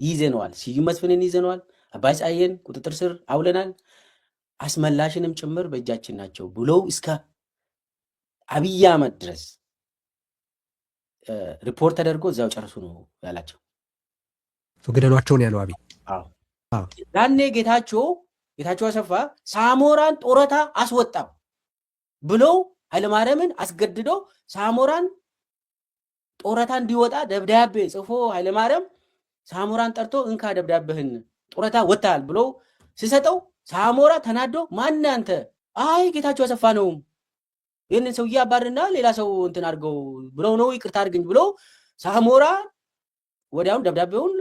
ይዘነዋል። ስዩም መስፍንን ይዘነዋል። አባይ ፀሐዬን ቁጥጥር ስር አውለናል። አስመላሽንም ጭምር በእጃችን ናቸው ብለው እስከ አብይ አህመድ ድረስ ሪፖርት ተደርጎ እዛው ጨርሱ ነው ያላቸው። ግደሏቸውን ያለው አብይ። ያኔ ጌታቸው አሰፋ ሳሞራን ጡረታ አስወጣው ብለው ኃይለማርያምን አስገድዶ ሳሞራን ጡረታ እንዲወጣ ደብዳቤ ጽፎ ኃይለማርያም ሳሞራን ጠርቶ እንካ ደብዳቤህን ጡረታ ወጣል ብሎ ሲሰጠው ሳሞራ ተናዶ ማን አንተ? አይ ጌታቸው አሰፋ ነው ይህንን ሰውዬ አባርና ሌላ ሰው እንትን አድርገው ብለው ነው ይቅርታ አድርግኝ ብሎ ሳሞራ ወዲያውኑ ደብዳቤውን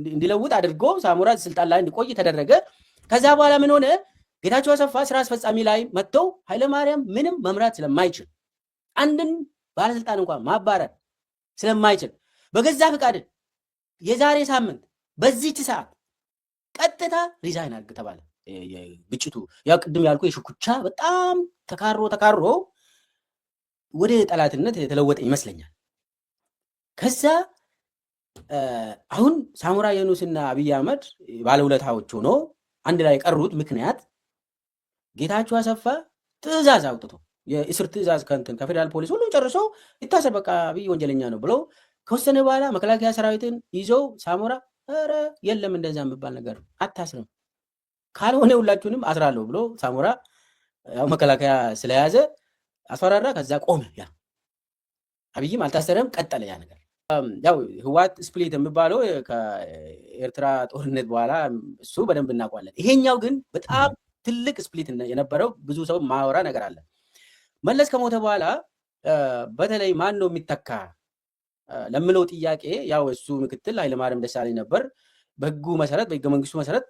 እንዲለውጥ አድርጎ ሳሞራ ስልጣን ላይ እንዲቆይ ተደረገ። ከዛ በኋላ ምን ሆነ? ጌታቸው አሰፋ ስራ አስፈጻሚ ላይ መጥተው ኃይለማርያም ምንም መምራት ስለማይችል አንድን ባለስልጣን እንኳን ማባረር ስለማይችል በገዛ ፈቃድ የዛሬ ሳምንት በዚህች ሰዓት ቀጥታ ሪዛይን አድርግ ተባለ። ግጭቱ ያው ቅድም ያልኩ የሽኩቻ በጣም ተካሮ ወደ ጠላትነት የተለወጠ ይመስለኛል። ከዛ አሁን ሳሞራ የኑስና አብይ አህመድ ባለውለታዎች ሆኖ አንድ ላይ የቀሩት ምክንያት ጌታቸው አሰፋ ትዕዛዝ አውጥቶ የእስር ትዕዛዝ ከፌዴራል ፖሊስ ሁሉም ጨርሶ ይታሰር በቃ አብይ ወንጀለኛ ነው ብለው ከወሰነ በኋላ መከላከያ ሰራዊትን ይዘው ሳሞራ ኧረ የለም እንደዛ የሚባል ነገር አታስርም ካልሆነ ሁላችሁንም አስራለሁ ብሎ ሳሞራ ያው መከላከያ ስለያዘ አስፈራራ። ከዛ ቆመ። ያ አብይም አልታሰረም፣ ቀጠለ ያ ነገር። ያው ህወሓት ስፕሊት የሚባለው ከኤርትራ ጦርነት በኋላ እሱ በደንብ እናውቀዋለን። ይሄኛው ግን በጣም ትልቅ ስፕሊት የነበረው ብዙ ሰው ማወራ ነገር አለ። መለስ ከሞተ በኋላ በተለይ ማን ነው የሚተካ ለምለው ጥያቄ ያው እሱ ምክትል ኃይለማርያም ደሳለኝ ነበር። በህጉ መሰረት በህገ መንግስቱ መሰረት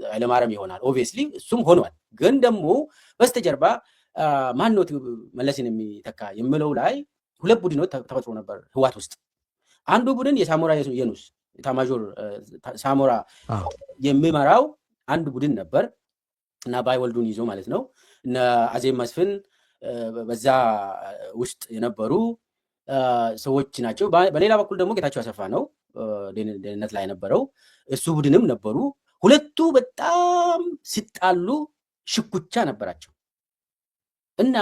ኃይለማርያም ይሆናል። ኦብቪየስሊ እሱም ሆኗል። ግን ደግሞ በስተጀርባ ማን ነው መለስን የሚተካ የምለው ላይ ሁለት ቡድኖች ተፈጥሮ ነበር ህወሓት ውስጥ። አንዱ ቡድን የሳሞራ የኑስ ኤታማዦር ሳሞራ የሚመራው አንድ ቡድን ነበር እና ባይወልዱን ይዞ ማለት ነው እና አዜብ መስፍን በዛ ውስጥ የነበሩ ሰዎች ናቸው። በሌላ በኩል ደግሞ ጌታቸው አሰፋ ነው ደህንነት ላይ ነበረው። እሱ ቡድንም ነበሩ። ሁለቱ በጣም ሲጣሉ ሽኩቻ ነበራቸው እና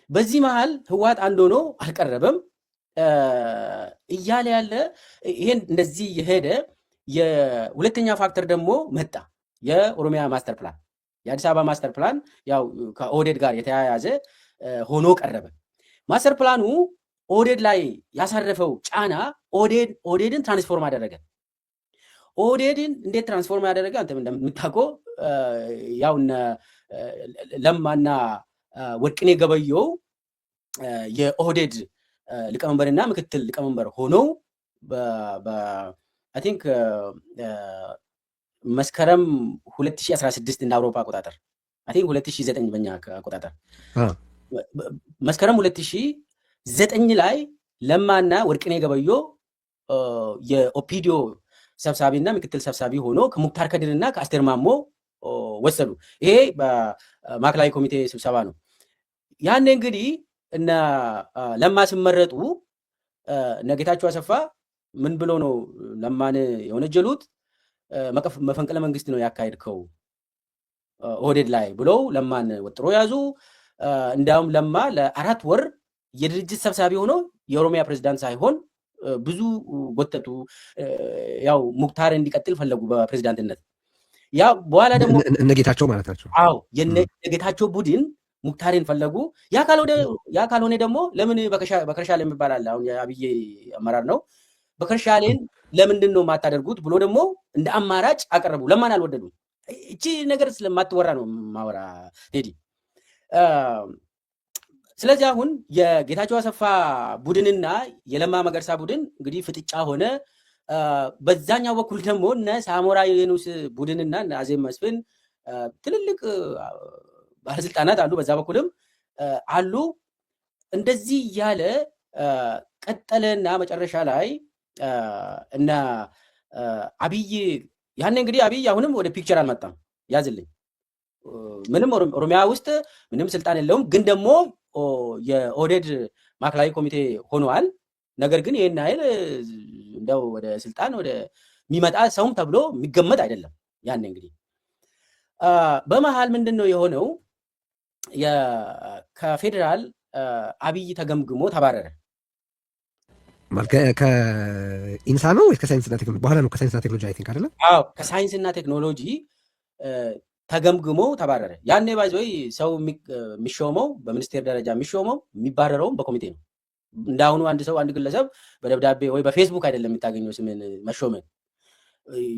በዚህ መሃል ህወሓት አንድ ሆኖ አልቀረበም እያለ ያለ ይሄን እንደዚህ የሄደ የሁለተኛ ፋክተር ደግሞ መጣ። የኦሮሚያ ማስተር ፕላን የአዲስ አበባ ማስተር ፕላን ያው ከኦህዴድ ጋር የተያያዘ ሆኖ ቀረበ። ማስተር ፕላኑ ኦህዴድ ላይ ያሳረፈው ጫና ኦህዴድን ትራንስፎርም አደረገ። ኦህዴድን እንዴት ትራንስፎርም ያደረገ አንተ እንደምታውቀው ያው ለማና ወርቅኔ ገበየሁ የኦህዴድ ሊቀመንበርና ምክትል ሊቀመንበር ሆነው አይ ቲንክ መስከረም 2016 እንደ አውሮፓ አቆጣጠር አይ ቲንክ 2009 በእኛ አቆጣጠር መስከረም 2009 ላይ ለማና ወርቅኔ ገበየሁ የኦፒዲዮ ሰብሳቢና ምክትል ሰብሳቢ ሆኖ ከሙክታር ከድርና ከአስቴር ማሞ ወሰዱ። ይሄ በማዕከላዊ ኮሚቴ ስብሰባ ነው። ያኔ እንግዲህ እነ ለማ ሲመረጡ እነ ጌታቸው አሰፋ ምን ብሎ ነው ለማን የወነጀሉት? መፈንቅለ መንግስት ነው ያካሄድከው ኦህዴድ ላይ ብለው ለማን ወጥሮ ያዙ። እንዳውም ለማ ለ4 ወር የድርጅት ሰብሳቢ ሆኖ የኦሮሚያ ፕሬዝዳንት ሳይሆን ብዙ ጎተቱ። ያው ሙክታር እንዲቀጥል ፈለጉ በፕሬዝዳንትነት። ያው በኋላ ደግሞ እነጌታቸው ማለት ናቸው። አዎ የነጌታቸው ቡድን ሙክታርን ፈለጉ። ያ ካልሆነ ደግሞ ለምን በከርሻሌ የሚባል አለ። አሁን የአብይ አመራር ነው። በከርሻሌን ለምንድን ነው የማታደርጉት ብሎ ደግሞ እንደ አማራጭ አቀረቡ። ለማን አልወደዱም። እቺ ነገር ስለማትወራ ነው ማወራ ቴዲ። ስለዚህ አሁን የጌታቸው አሰፋ ቡድንና የለማ መገርሳ ቡድን እንግዲህ ፍጥጫ ሆነ። በዛኛው በኩል ደግሞ እነ ሳሞራ የኑስ ቡድንና እነ አዜብ መስፍን ትልልቅ ባለስልጣናት አሉ፣ በዛ በኩልም አሉ። እንደዚህ እያለ ቀጠለና መጨረሻ ላይ እና አብይ ያኔ እንግዲህ አብይ አሁንም ወደ ፒክቸር አልመጣም። ያዝልኝ ምንም ኦሮሚያ ውስጥ ምንም ስልጣን የለውም፣ ግን ደግሞ የኦህዴድ ማዕከላዊ ኮሚቴ ሆኗል። ነገር ግን ይሄን አይል እንደው ወደ ስልጣን ወደ የሚመጣ ሰውም ተብሎ የሚገመት አይደለም። ያን እንግዲህ በመሃል ምንድነው የሆነው? ከፌዴራል አብይ ተገምግሞ ተባረረ። ከኢንሳ ነው ወይስ ከሳይንስና ቴክኖሎጂ? በኋላ ነው ከሳይንስና ቴክኖሎጂ አይ ቲንክ አይደለም። አዎ ከሳይንስና ቴክኖሎጂ ተገምግሞ ተባረረ። ያኔ ባይዘይ ሰው የሚሾመው በሚኒስቴር ደረጃ የሚሾመው የሚባረረውም በኮሚቴ ነው። እንዳሁኑ አንድ ሰው አንድ ግለሰብ በደብዳቤ ወይ በፌስቡክ አይደለም የምታገኘው ስምን መሾምን።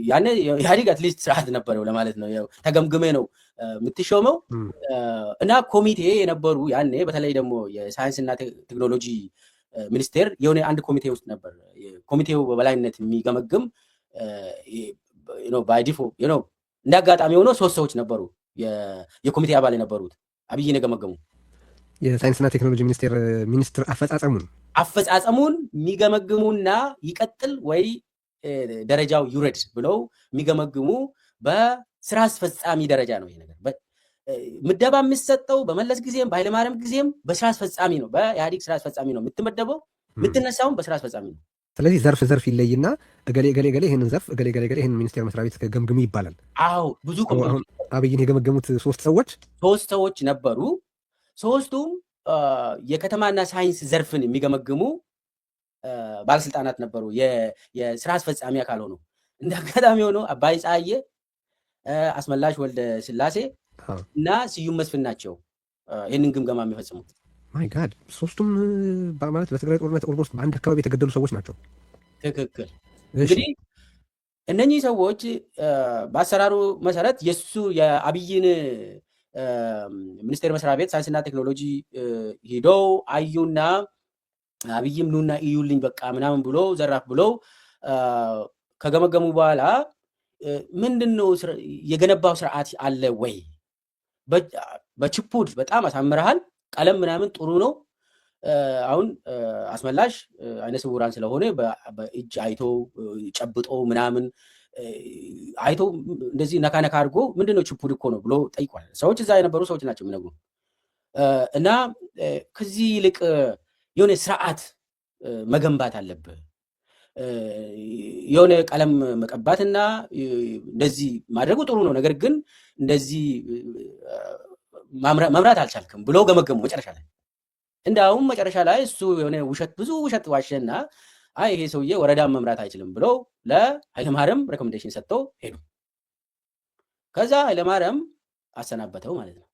ያኔ ኢህአዴግ አትሊስት ስርዓት ነበረው ለማለት ነው። ያው ተገምግሜ ነው የምትሾመው እና ኮሚቴ የነበሩ ያኔ በተለይ ደግሞ የሳይንስና ቴክኖሎጂ ሚኒስቴር የሆነ አንድ ኮሚቴ ውስጥ ነበር። ኮሚቴው በበላይነት የሚገመግም ባይ ዲፎልት እንደ አጋጣሚ ሆኖ 3 ሰዎች ነበሩ የኮሚቴ አባል የነበሩት አብይን የገመገሙ። የሳይንስና ቴክኖሎጂ ሚኒስትር አፈጻጸሙን የሚገመግሙና ይቀጥል ወይ ደረጃው ይውረድ ብለው የሚገመግሙ በስራ አስፈጻሚ ደረጃ ነው። ይሄ ነገር ምደባ የሚሰጠው በመለስ ጊዜም በኃይለማርያም ጊዜም በስራ አስፈጻሚ ነው። በኢህአዴግ ስራ አስፈጻሚ ነው የምትመደበው፣ የምትነሳውም በስራ አስፈጻሚ ነው። ስለዚህ ዘርፍ ይለይና እገሌ ይህንን ዘርፍ እገሌ ይህንን ሚኒስቴር መስሪያ ቤት ገምግሙ ይባላል። አዎ ብዙ አብይን የገመገሙት 3 ሰዎች ነበሩ። 3ቱም የከተማና ሳይንስ ዘርፍን የሚገመግሙ ባለስልጣናት ነበሩ። የስራ አስፈጻሚ አካል ሆኖ እንደ አጋጣሚ ሆኖ አባይ ፀሐዬ፣ አስመላሽ ወልደ ስላሴ እና ስዩም መስፍን ናቸው ይህንን ግምገማ የሚፈጽሙት። ማይ ጋድ 3ቱም ማለት በትግራይ ጦርነት ኦልሞስት በአንድ አካባቢ የተገደሉ ሰዎች ናቸው። ትክክል። እንግዲህ እነኚህ ሰዎች በአሰራሩ መሰረት የአብይን ሚኒስቴር መስሪያ ቤት ሳይንስና ቴክኖሎጂ ሄደው አዩና አብይም ኑና እዩልኝ በቃ ምናምን ብሎ ዘራፍ ብሎ ከገመገሙ በኋላ ምንድነው የገነባው ስርዓት አለ ወይ? በችፑድ በጣም አሳምረሃል፣ ቀለም ምናምን ጥሩ ነው። አሁን አስመላሽ አይነ ስውራን ስለሆነ በእጅ አይቶ ጨብጦ ምናምን አይቶ እንደዚህ ነካ አድርጎ ምንድነው ችፑድ እኮ ነው ብሎ ጠይቋል። ሰዎች እዛ የነበሩ ሰዎች ናቸው የሚነግሩ። እና ከዚህ ይልቅ የሆነ ስርዓት መገንባት አለብህ። የሆነ ቀለም መቀባትና እንደዚህ ማድረጉ ጥሩ ነው፣ ነገር ግን እንደዚህ መምራት አልቻልክም ብሎ ገመገሙ። መጨረሻ ላይ እንዳውም መጨረሻ ላይ እሱ የሆነ ብዙ ውሸት ዋሸና አይ ይሄ ሰውዬ ወረዳን መምራት አይችልም ብሎ ለኃይለማርያም ሬኮሜንዴሽን ሰጥተው ሄዱ። ከዛ ኃይለማርያም አሰናበተው ማለት ነው።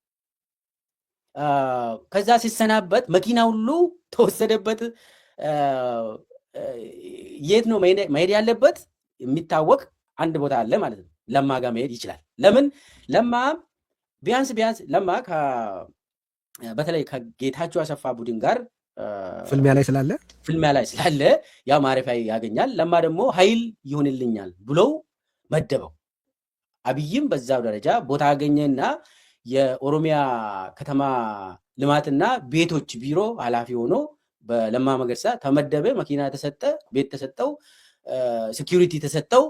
ከዛ ሲሰናበት መኪና ሁሉ ተወሰደበት። የት ነው መሄድ ያለበት የሚታወቅ አንድ ቦታ አለ ማለት ነው። ለማ ጋር መሄድ ይችላል። ለምን ለማ ቢያንስ ለማ በተለይ ከጌታቸው አሰፋ ቡድን ጋር ፍልሚያ ላይ ስላለ ያው ማረፊያ ያገኛል። ለማ ደግሞ ኃይል ይሆንልኛል ብለው መደበው። አብይም በዛው ደረጃ ቦታ አገኘና የኦሮሚያ ከተማ ልማትና ቤቶች ቢሮ ኃላፊ ሆኖ በለማ መገርሳ ተመደበ። መኪና ተሰጠ፣ ቤት ተሰጠው፣ ሴኩሪቲ ተሰጠው።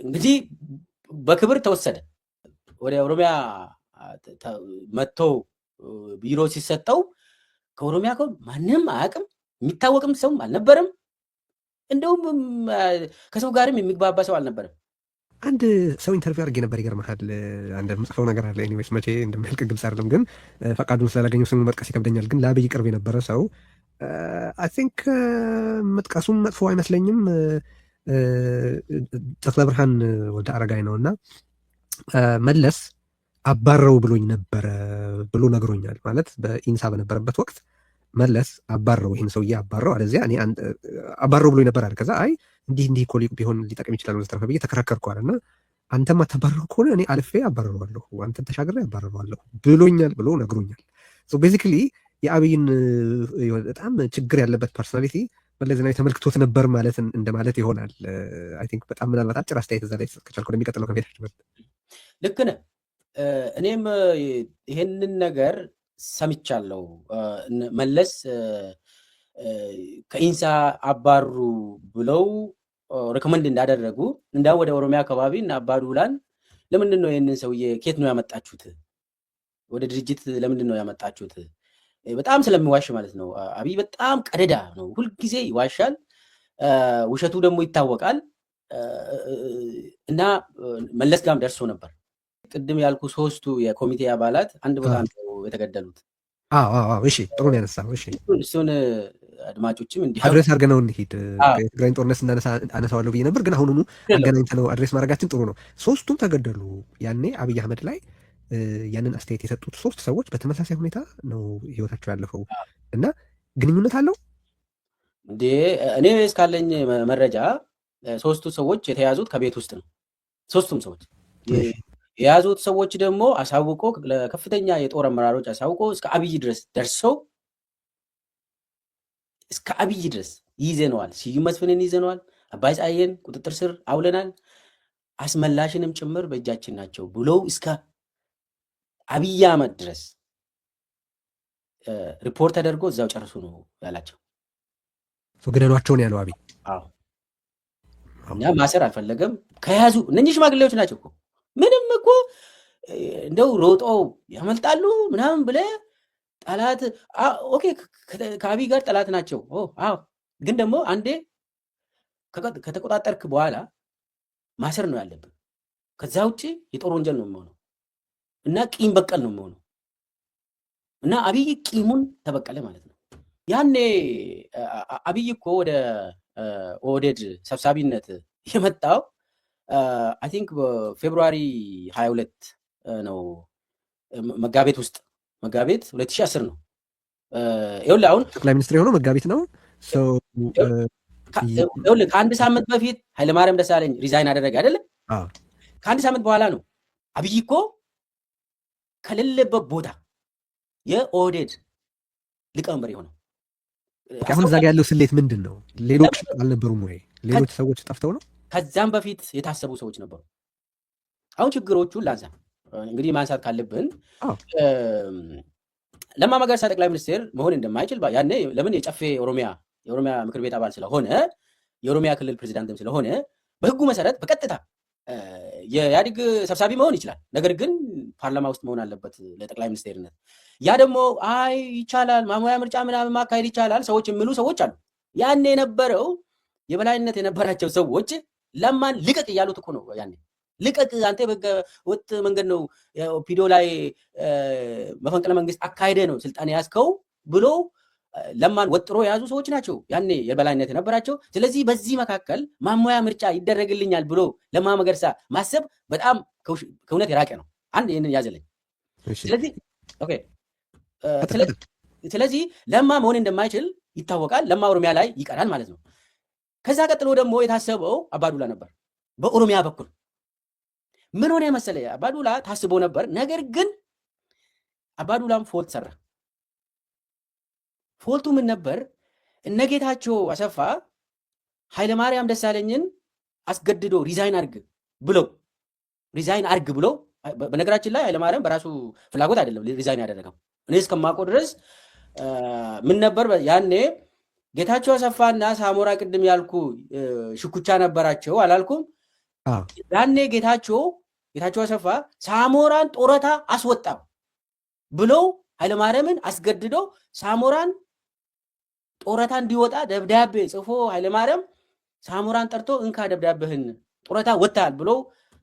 እንግዲህ በክብር ተወሰደ። ወደ ኦሮሚያ መጥቶ ቢሮ ሲሰጠው ከኦሮሚያ ማንም አያውቅም፣ የሚታወቅም ሰው አልነበረም። እንደውም ከሰው ጋርም የሚግባባ ሰው አልነበረም። አንድ ሰው ኢንተርቪው አድርጌ ነበር። ይገርምሃል፣ አንድ ምጽፈው ነገር አለ። ኤኒዌይስ መቼ እንደሚያልቅ ግልጽ አይደለም፣ ግን ፈቃዱን ስላላገኘው ስሙን መጥቀስ ይከብደኛል። ግን ለአብይ ቅርብ የነበረ ሰው አይ ቲንክ መጥቀሱም መጥፎ አይመስለኝም። ተክለ ብርሃን ወልደ አረጋይ ነው እና መለስ አባረው ብሎኝ ነበረ ብሎ ነግሮኛል። ማለት በኢንሳ በነበረበት ወቅት መለስ አባረው፣ ይህን ሰውዬ አባረው፣ አለዚያ እኔ አባረው ብሎኝ ነበር አለ። ከዛ አይ እንዲህ እኮ ቢሆን ሊጠቅም ይችላል ወዘተረፈ ብዬ ተከራከርኩ አለና አንተም አታባረው ከሆነ እኔ አልፌ አባረረዋለሁ፣ አንተን ተሻግሬ አባረረዋለሁ ብሎኛል ብሎ ነግሮኛል። ቤዚክሊ የአብይን በጣም ችግር ያለበት ፐርሶናሊቲ መለስ ዜናዊ ተመልክቶት ነበር ማለት እንደማለት ይሆናል። አይ ቲንክ በጣም ምናልባት አጭር አስተያየት እዛ ላይ ከቻልኩ የሚቀጥለው ከቤታችን ልክ ነህ። እኔም ይሄንን ነገር ሰምቻለሁ። መለስ ከኢንሳ አባሩ ብለው ሪኮመንድ እንዳደረጉ እንዳው ወደ ኦሮሚያ አካባቢ እና አባዱላን ለምንድን ነው ይህንን ሰውዬ ኬት ነው ያመጣችሁት? ወደ ድርጅት ለምንድን ነው ያመጣችሁት? በጣም ስለሚዋሽ ማለት ነው። አብይ በጣም ቀደዳ ነው፣ ሁልጊዜ ይዋሻል። ውሸቱ ደግሞ ይታወቃል እና መለስ ጋም ደርሶ ነበር። ቅድም ያልኩ ሶስቱ የኮሚቴ አባላት አንድ ቦታ ነው የተገደሉት። እሺ ጥሩ ነው ያነሳው። እሺ እሱን አድማጮችም እንዲህ አድሬስ አድርገነው እንሂድ። የትግራይን ጦርነት አነሳዋለሁ ብዬ ነበር፣ ግን አሁኑኑ አገናኝተነው አድሬስ ማድረጋችን ጥሩ ነው። ሶስቱም ተገደሉ። ያኔ አብይ አህመድ ላይ ያንን አስተያየት የሰጡት ሶስት ሰዎች በተመሳሳይ ሁኔታ ነው ህይወታቸው ያለፈው እና ግንኙነት አለው እንዴ? እኔ እስካለኝ መረጃ ሶስቱ ሰዎች የተያዙት ከቤት ውስጥ ነው። ሶስቱም ሰዎች የያዙት ሰዎች ደግሞ አሳውቆ ለከፍተኛ የጦር አመራሮች አሳውቆ እስከ አብይ ድረስ ደርሰው እስከ አብይ ድረስ ይዘነዋል። ስዩም መስፍንን ይዘነዋል። አባይ ፀሐዬን ቁጥጥር ስር አውለናል። አስመላሽንም ጭምር በእጃችን ናቸው ብለው እስከ አብይ አህመድ ድረስ ሪፖርት ተደርጎ እዛው ጨርሱ ነው ያላቸው። ግደሏቸውን ያለው አብይ። እኛ ማሰር አልፈለገም። ከያዙ እነኚህ ሽማግሌዎች ናቸው እኮ ምንም እኮ እንደው ሮጦ ያመልጣሉ ምናምን ብለ ጠላት ኦኬ፣ ከአብይ ጋር ጠላት ናቸው። አዎ፣ ግን ደግሞ አንዴ ከተቆጣጠርክ በኋላ ማሰር ነው ያለብን። ከዛ ውጭ የጦር ወንጀል ነው የሚሆነው እና ቂም በቀል ነው የሚሆነው እና አብይ ቂሙን ተበቀለ ማለት ነው። ያኔ አብይ እኮ ወደ ኦህዴድ ሰብሳቢነት የመጣው አይ ቲንክ በፌብሩዋሪ 22 ነው፣ መጋቢት 2010 ነው። ይኸውልህ አሁን ጠቅላይ ሚኒስትር የሆነው መጋቢት ነው። ይኸውልህ ከአንድ ሳምንት በፊት ኃይለማርያም ደሳለኝ ሪዛይን አደረገ አይደለም? ከአንድ ሳምንት በኋላ ነው አብይ እኮ ከሌለበት ቦታ የኦህዴድ ሊቀመንበር የሆነው። አሁን እዛ ጋ ያለው ስሌት ምንድን ነው? ሌሎች አልነበሩም ወይ? ሌሎች ሰዎች ጠፍተው ነው? ከዛም በፊት የታሰቡ ሰዎች ነበሩ። አሁን ችግሮቹን ላንሳ እንግዲህ ማንሳት ካለብን ለማ መገርሳ ጠቅላይ ሚኒስትር መሆን እንደማይችል ያኔ ለምን የጨፌ የኦሮሚያ ምክር ቤት አባል ስለሆነ የኦሮሚያ ክልል ፕሬዚዳንትም ስለሆነ በህጉ መሰረት በቀጥታ የኢህአዴግ ሰብሳቢ መሆን ይችላል። ነገር ግን ፓርላማ ውስጥ መሆን አለበት ለጠቅላይ ሚኒስትርነት። ያ ደግሞ አይ ይቻላል ማሟያ ምርጫ ምናምን ማካሄድ ይቻላል ሰዎች የሚሉ ሰዎች አሉ። ያኔ የነበረው የበላይነት የነበራቸው ሰዎች ለማን ልቀቅ እያሉት እኮ ነው። ያኔ ልቀቅ አንተ በህገወጥ መንገድ ነው ፒዶ ላይ መፈንቅለ መንግስት አካሄደ ነው ስልጣን ያዝከው ብሎ ለማን ወጥሮ የያዙ ሰዎች ናቸው ያኔ የበላይነት የነበራቸው። ስለዚህ በዚህ መካከል ማሟያ ምርጫ ይደረግልኛል ብሎ ለማ መገርሳ ማሰብ በጣም ከእውነት የራቀ ነው። አንድ ይህንን ያዘለኝ። ስለዚህ ለማ መሆን እንደማይችል ይታወቃል። ለማ ኦሮሚያ ላይ ይቀራል ማለት ነው። ከዛ ቀጥሎ ደግሞ የታሰበው አባዱላ ነበር። በኦሮሚያ በኩል ምን ሆነ መሰለ? አባዱላ ታስቦ ነበር። ነገር ግን አባዱላም ፎልት ሰራ። ፎልቱ ምን ነበር? እነ ጌታቸው አሰፋ ኃይለማርያም ደሳለኝን አስገድዶ ሪዛይን አርግ ብለው በነገራችን ላይ ኃይለማርያም በራሱ ፍላጎት አይደለም ሪዛይን ያደረገው። እኔ እስከማውቀው ድረስ ምን ነበር ያኔ ጌታቸው አሰፋና ሳሞራ ቅድም ያልኩ ሽኩቻ ነበራቸው አላልኩም? ያኔ ጌታቸው አሰፋ ሳሞራን ጦረታ አስወጣው ብለው ኃይለማርያምን አስገድዶ ሳሞራን ጦረታ እንዲወጣ ደብዳቤ ጽፎ ኃይለማርያም ሳሞራን ጠርቶ እንካ ደብዳቤህን ጦረታ ወጣል ብሎ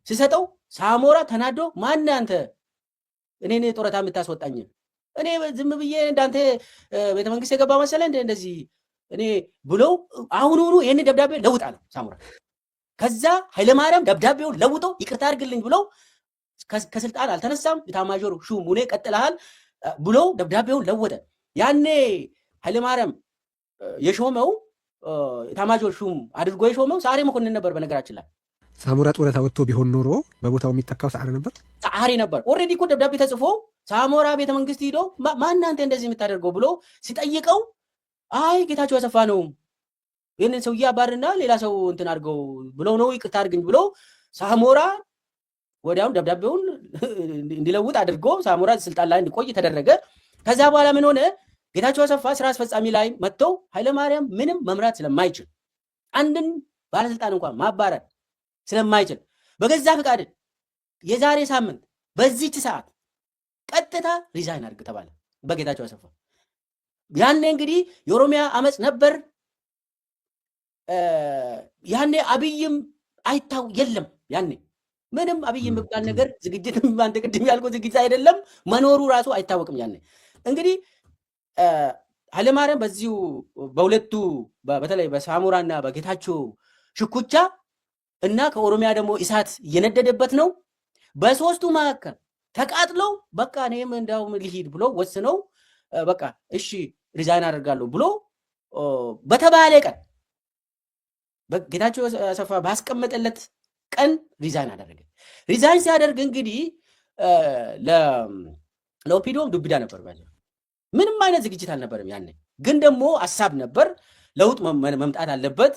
ሲሰጠው ሳሞራ ተናዶ ማን አንተ እኔ ጦረታ የምታስወጣኝ? እኔ ዝም ብዬ እንዳንተ ቤተ መንግስት የገባ መሰለ እንደዚህ እኔ ብለው አሁኑኑ ይህን ደብዳቤ ለውጣል ሳሞራ። ከዛ ኃይለማርያም ደብዳቤውን ለውጦ ይቅርታ አድርግልኝ ብለው ከስልጣን አልተነሳም ኢታማዦር ሹም ሆነ ቀጥለሃል ብሎ ደብዳቤውን ለወጠ። ያኔ ኃይለማርያም የሾመው ኢታማዦር ሹም አድርጎ የሾመው ሰዓሬ መኮንን ነበር። በነገራችን ላይ ሳሞራ ጡረታ ወጥቶ ቢሆን ኖሮ በቦታው የሚተካው ሰዓሬ ነበር። ኦልሬዲ እኮ ደብዳቤ ተጽፎ ሳሞራ ቤተ መንግስት ሂዶ ማን አንተ እንደዚህ የምታደርገው ብሎ ሲጠይቀው አይ ጌታቸው አሰፋ ነው ይህንን ሰውዬ አባርና ሌላ ሰው እንትን አድርገው ብለው ነው ይቅርታ አድርግኝ ብሎ ሳሞራ ወዲያውም ደብዳቤውን እንዲለውጥ አድርጎ ሳሞራ ስልጣን ላይ እንዲቆይ ተደረገ። ከዛ በኋላ ምን ሆነ? ጌታቸው አሰፋ ስራ አስፈጻሚ ላይ መጥተው ኃይለማርያም ምንም መምራት ስለማይችል አንድን ባለስልጣን እንኳን ማባረር ስለማይችል በገዛ ፍቃድ የዛሬ ሳምንት በዚህች ሰዓት ቀጥታ ሪዛይን አድርግ ተባለ በጌታቸው አሰፋ። ያኔ እንግዲህ የኦሮሚያ አመፅ ነበር። ያኔ አብይም አይታው የለም ያኔ ምንም አብይ የሚባል ነገር ዝግጅት አንተ ቅድም ያልኩት ዝግጅት አይደለም መኖሩ ራሱ አይታወቅም። ያኔ እንግዲህ ኃይለማርያም በዚሁ በሁለቱ በተለይ በሳሞራና በጌታቸው ሽኩቻ እና ከኦሮሚያ ደግሞ እሳት እየነደደበት ነው። በሶስቱ መካከል ተቃጥለው በቃ እኔም እንዳውም ልሂድ ብሎ ወስነው በቃ እሺ ሪዛይን አደርጋለሁ ብሎ በተባለ ቀን ጌታቸው አሰፋ ባስቀመጠለት ቀን ሪዛይን አደረገ። ሪዛይን ሲያደርግ እንግዲህ ለኦፒዲዮም ዱብዳ ነበር። ምንም አይነት ዝግጅት አልነበረም ያኔ። ግን ደግሞ ሀሳብ ነበር፣ ለውጥ መምጣት አለበት።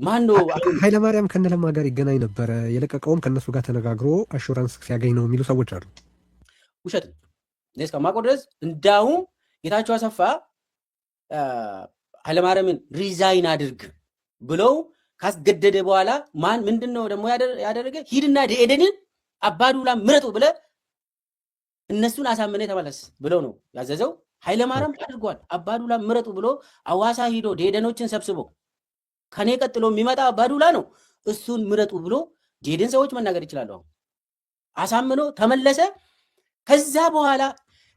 ማን ነው ኃይለማርያም ከነለማ ጋር ይገናኝ ነበረ፣ የለቀቀውም ከነሱ ጋር ተነጋግሮ አሹራንስ ሲያገኝ ነው የሚሉ ሰዎች አሉ። ውሸት ነው። እስከማውቀው ድረስ እንዳውም ጌታቸው አሰፋ ኃይለማርያምን ሪዛይን አድርግ ብለው ካስገደደ በኋላ ማን ምንድን ነው ደግሞ ያደረገ? ሂድና ደኢህዴንን አባዱላ ምረጡ ብለ እነሱን አሳምነ ተመለስ ብለው ነው ያዘዘው። ኃይለማርያም አድርጓል። አባዱላ ምረጡ ብሎ አዋሳ ሂዶ ደኢህዴኖችን ሰብስቦ ከኔ ቀጥሎ የሚመጣ አባዱላ ነው፣ እሱን ምረጡ ብሎ ደኢህዴን ሰዎች መናገር ይችላሉ። አሳምኖ ተመለሰ። ከዛ በኋላ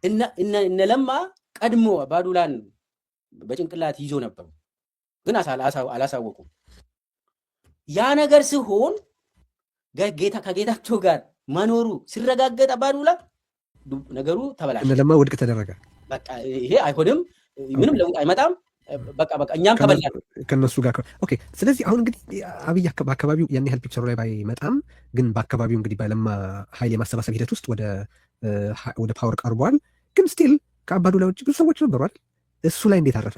እነ ለማ ቀድሞ አባዱላን በጭንቅላት ይዞ ነበሩ፣ ግን አላሳወቁም። ያ ነገር ሲሆን ከጌታቸው ጋር መኖሩ ሲረጋገጥ አባዱላ ነገሩ ተበላሸ። እነ ለማ ውድቅ ተደረገ። በቃ ይሄ አይሆንም፣ ምንም ለውጥ አይመጣም፣ በቃ እኛም ተበላን ከነሱ ጋር። ኦኬ። ስለዚህ አሁን እንግዲህ አብይ በአካባቢው ያን ያህል ፒክቸሩ ላይ ባይመጣም፣ ግን በአካባቢው እንግዲህ በለማ ኃይል የማሰባሰብ ሂደት ውስጥ ወደ ፓወር ቀርቧል። ግን ስቲል ከአባዱላ ውጭ ብዙ ሰዎች ነበሩ አይደል? እሱ ላይ እንዴት አረፈ?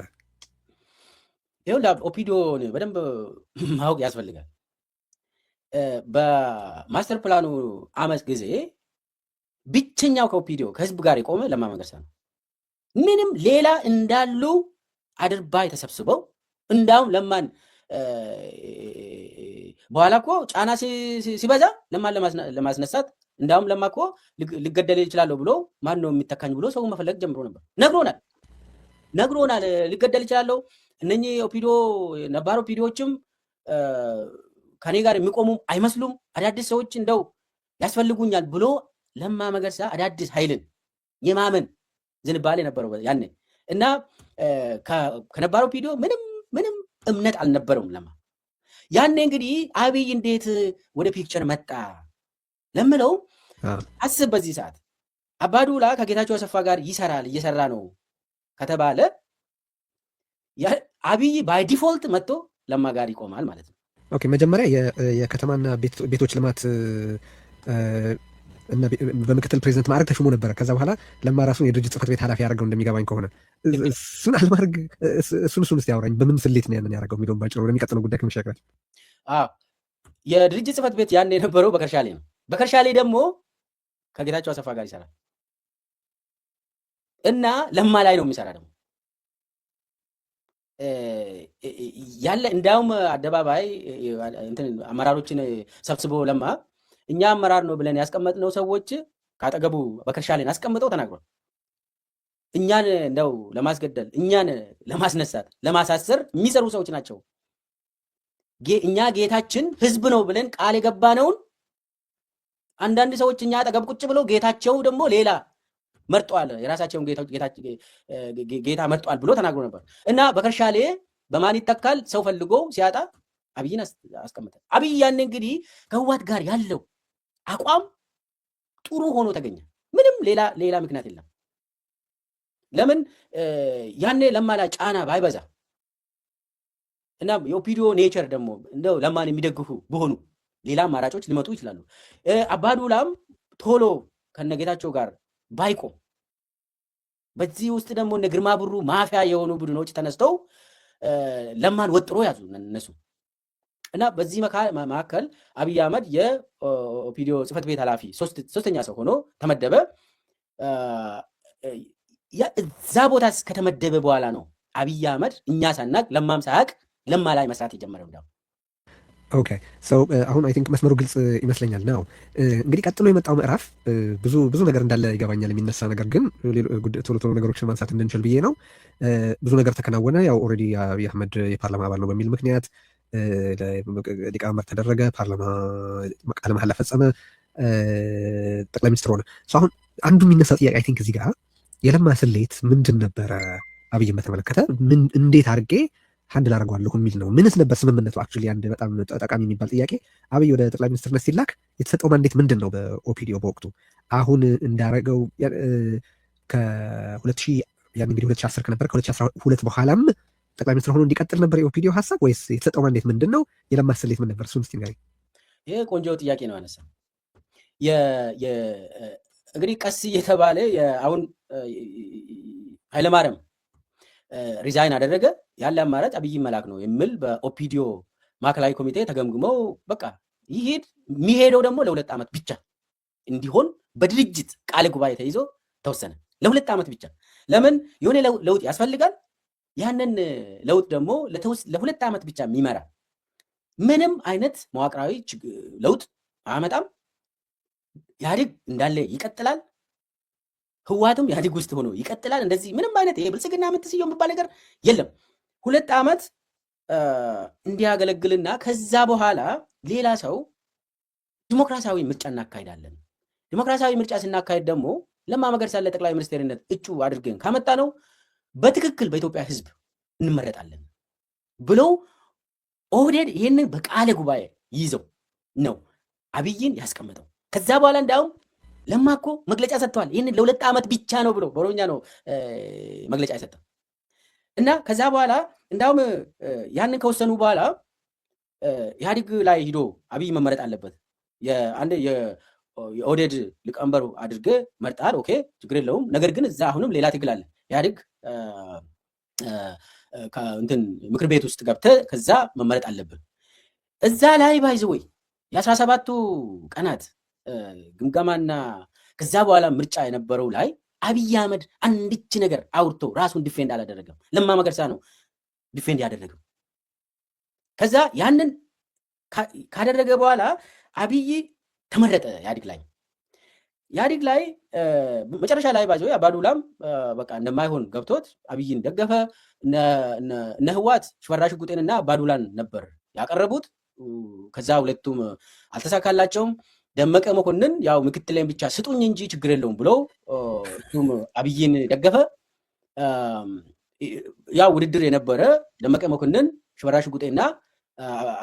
ይኸውልህ ኦፒዲዮን በደንብ ማወቅ ያስፈልጋል። በማስተር ፕላኑ አመፅ ጊዜ ብቸኛው ከኦፒዲዮ ከህዝብ ጋር የቆመ ለማ መገርሳ ነው። ምንም ሌላ እንዳሉ አድርባይ ተሰብስበው እንዳውም ለማን በኋላ እኮ ጫና ሲበዛ ለማን ለማስነሳት እንዳውም ለማ እኮ ልገደል ይችላለሁ ብሎ ማን ነው የሚተካኝ ብሎ ሰው መፈለግ ጀምሮ ነበር። ነግሮናል ልገደል ይችላለሁ። እነኚህ ኦፒዲዮ ነባር ኦፒዲዮችም ከኔ ጋር የሚቆሙ አይመስሉም፣ አዳዲስ ሰዎች እንደው ያስፈልጉኛል ብሎ ለማ መገርሳ አዳዲስ ኃይልን የማመን ዝንባሌ ነበረው ያኔ እና ከነባር ኦፒዲዮ ምንም እምነት አልነበረውም ለማ። ያኔ እንግዲህ አብይ እንዴት ወደ ፒክቸር መጣ ለምለው አስብ። በዚህ ሰዓት አባዱላ ከጌታቸው አሰፋ ጋር እየሰራ ነው ከተባለ አብይ ባይ ዲፎልት መጥቶ ለማ ጋር ይቆማል ማለት ነው። ኦኬ። መጀመሪያ የከተማና ቤቶች ልማት እና በምክትል ፕሬዚደንት ማዕረግ ተሹሞ ነበረ። ከዛ በኋላ ለማ ራሱን የድርጅት ጽሕፈት ቤት ኃላፊ ያደርገው እንደሚገባኝ ከሆነ እሱን አልማድረግ እሱን እስቲ ያወራኝ። በምን ስሌት ነው ያንን ያደርገው የሚለውን ባጭሩ ለሚቀጥለው ጉዳይ ከመሻገራችን የድርጅት ጽሕፈት ቤት ያን የነበረው በከርሻሌ ነው። በከርሻሌ ደግሞ ከጌታቸው አሰፋ ጋር ይሰራል እና ለማ ላይ ነው የሚሰራ ደግሞ ያለ እንዳውም አደባባይ አመራሮችን ሰብስቦ ለማ እኛ አመራር ነው ብለን ያስቀመጥነው ሰዎች ካጠገቡ በከርሻሌን አስቀምጠው ተናግሯል። እኛን እንደው ለማስገደል እኛን ለማስነሳት ለማሳሰር የሚሰሩ ሰዎች ናቸው። እኛ ጌታችን ህዝብ ነው ብለን ቃል የገባነውን አንዳንድ ሰዎች እኛ አጠገብ ቁጭ ብለው ጌታቸው ደግሞ ሌላ መርጧል፣ የራሳቸውን ጌታ መርጧል ብሎ ተናግሮ ነበር እና በከርሻሌ በማን ይተካል ሰው ፈልጎ ሲያጣ አብይን አስቀምጠ። አብይ ያኔ እንግዲህ ከህወሓት ጋር ያለው አቋም ጥሩ ሆኖ ተገኘ። ምንም ሌላ ምክንያት የለም። ለምን ያኔ ለማ ላይ ጫና ባይበዛ እና የኦፒዲዮ ኔቸር ደግሞ እንደው ለማን የሚደግፉ በሆኑ ሌላ አማራጮች ሊመጡ ይችላሉ። አባዱላም ቶሎ ከነጌታቸው ጋር ባይቆም በዚህ ውስጥ ደግሞ እነ ግርማ ብሩ ማፊያ የሆኑ ቡድኖች ተነስተው ለማን ወጥሮ ያዙ እነሱ እና በዚህ መካከል አብይ አህመድ የኦፒዲዮ ጽሕፈት ቤት ኃላፊ ሶስተኛ ሰው ሆኖ ተመደበ። እዛ ቦታ ከተመደበ በኋላ ነው አብይ አህመድ እኛ ሳናቅ ለማም ሳያቅ ለማ ላይ መስራት የጀመረው። ኦኬ ሰው አሁን አይ ቲንክ መስመሩ ግልጽ ይመስለኛል ነው። እንግዲህ ቀጥሎ የመጣው ምዕራፍ ብዙ ነገር እንዳለ ይገባኛል። የሚነሳ ነገር ግን ቶሎ ቶሎ ነገሮችን ማንሳት እንድንችል ብዬ ነው። ብዙ ነገር ተከናወነ። ያው ኦልሬዲ አብይ አህመድ የፓርላማ አባል ነው በሚል ምክንያት ሊቀመንበር ተደረገ። ፓርላማ ቃለ መሃላ ፈጸመ። ጠቅላይ ሚኒስትር ሆነ። አሁን አንዱ የሚነሳው ጥያቄ አይ ቲንክ እዚህ ጋር የለማ ስሌት ምንድን ነበረ? አብይን በተመለከተ እንዴት አድርጌ ሀንድል አደርገዋለሁ የሚል ነው። ምንስ ነበር ስምምነቱ? አክቹዋሊ አንድ በጣም ጠቃሚ የሚባል ጥያቄ። አብይ ወደ ጠቅላይ ሚኒስትርነት ሲላክ የተሰጠው ማንዴት ምንድን ነው? በኦፒዲዮ በወቅቱ አሁን እንዳረገው ከ2000 ያን እንግዲህ 2010 ከነበር ከ2012 በኋላም ጠቅላይ ሚኒስትር ሆኖ እንዲቀጥል ነበር የኦፒዲዮ ሀሳብ ወይስ የተሰጠው ማንዴት ምንድን ነው? የለማ ስሌት ምን ነበር? እሱን እስኪ ንገረኝ። ይህ ቆንጆ ጥያቄ ነው አነሳ። እንግዲህ ቀስ እየተባለ አሁን ኃይለማርያም ሪዛይን አደረገ። ያለ አማራጭ አብይ መላክ ነው የሚል በኦፒዲዮ ማዕከላዊ ኮሚቴ ተገምግመው በቃ ይሄድ የሚሄደው ደግሞ ለ2 ዓመት ብቻ እንዲሆን በድርጅት ቃለ ጉባኤ ተይዞ ተወሰነ። ለ2 ዓመት ብቻ። ለምን የሆነ ለውጥ ያስፈልጋል። ያንን ለውጥ ደግሞ ለ2 ዓመት ብቻ የሚመራ ምንም አይነት መዋቅራዊ ለውጥ አያመጣም። ኢህአዴግ እንዳለ ይቀጥላል። ህዋትም ኢህአዴግ ውስጥ ሆኖ ይቀጥላል። እንደዚህ ምንም አይነት ይሄ ብልጽግና የምትስየው የሚባል ነገር የለም። 2 ዓመት እንዲያገለግልና ከዛ በኋላ ሌላ ሰው ዲሞክራሲያዊ ምርጫ እናካሄዳለን። ዲሞክራሲያዊ ምርጫ ስናካሄድ ደግሞ ለማ መገርሳ ለጠቅላይ ሚኒስትርነት እጩ አድርገን ካመጣ ነው በትክክል በኢትዮጵያ ህዝብ እንመረጣለን ብለው ኦህዴድ ይህንን በቃለ ጉባኤ ይዘው ነው አብይን ያስቀመጠው። ከዛ በኋላ እንዳውም ለማ እኮ መግለጫ ሰጥተዋል። ይህንን ለ2 ዓመት ብቻ ነው ብሎ በኦሮምኛ ነው መግለጫ የሰጠው እና ከዛ በኋላ እንዳውም ያንን ከወሰኑ በኋላ ኢህአዴግ ላይ ሂዶ አብይ መመረጥ አለበት የኦህዴድ ሊቀመንበር አድርገ መርጣል። ኦኬ ችግር የለውም። ነገር ግን እዛ አሁንም ሌላ ትግል አለ። ኢህአዴግ እንትን ምክር ቤት ውስጥ ገብተ ከዛ መመረጥ አለብን። እዛ ላይ ባይዘወይ የ17ቱ ቀናት ግምገማና ከዛ በኋላ ምርጫ የነበረው ላይ አብይ አህመድ አንድች ነገር አውርቶ ራሱን ዲፌንድ አላደረገም። ለማ መገርሳ ነው ዲፌንድ ያደረገው። ከዛ ያንን ካደረገ በኋላ አብይ ተመረጠ። ኢህአዴግ ላይ መጨረሻ ላይ ባይዘው አባዱላም በቃ እንደማይሆን ገብቶት አብይን ደገፈ። እነ ህዋት ሽፈራሽ ጉጤንና አባዱላን ነበር ያቀረቡት። ከዛ ሁለቱም አልተሳካላቸውም። ደመቀ መኮንን ያው ምክትሌን ብቻ ስጡኝ እንጂ ችግር የለውም ብሎ እሱም አብይን ደገፈ። ያው ውድድር የነበረ ደመቀ መኮንን፣ ሽፈራሽ ጉጤና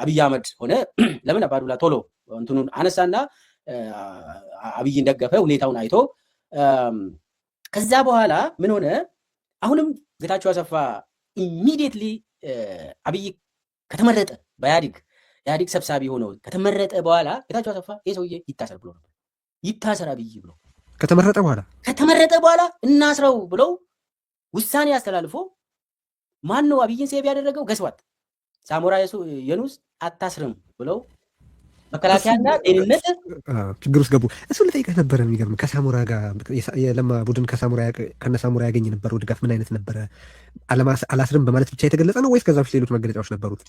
አብይ አህመድ ሆነ። ለምን አባዱላ ቶሎ እንትኑን አነሳና አብይን ደገፈ ሁኔታውን አይቶ። ከዛ በኋላ ምን ሆነ? አሁንም ጌታቸው አሰፋ ኢሚዲየትሊ አብይ ከተመረጠ ኢህአዴግ ሰብሳቢ ሆኖ ከተመረጠ በኋላ ጌታቸው አሰፋ ይህ ሰውዬ ይታሰር ብሎ ነበር። ይታሰር አብይ ብሎ ከተመረጠ በኋላ እናስረው ብለው ውሳኔ አስተላልፎ ማን ነው አብይን ሴቭ ያደረገው? ገስዋት ሳሞራ የኑስ አታስርም ብለው መከላከያና ጤንነት ችግር ውስጥ ገቡ። እሱን ልጠይቅህ ነበረ። የሚገርም ከሳሞራ ጋር የለማ ቡድን ከነሳሞራ ያገኝ የነበረው ድጋፍ ምን አይነት ነበረ? አላስርም በማለት ብቻ የተገለጸ ነው ወይስ ከዛ በፊት ሌሎች መገለጫዎች ነበሩት?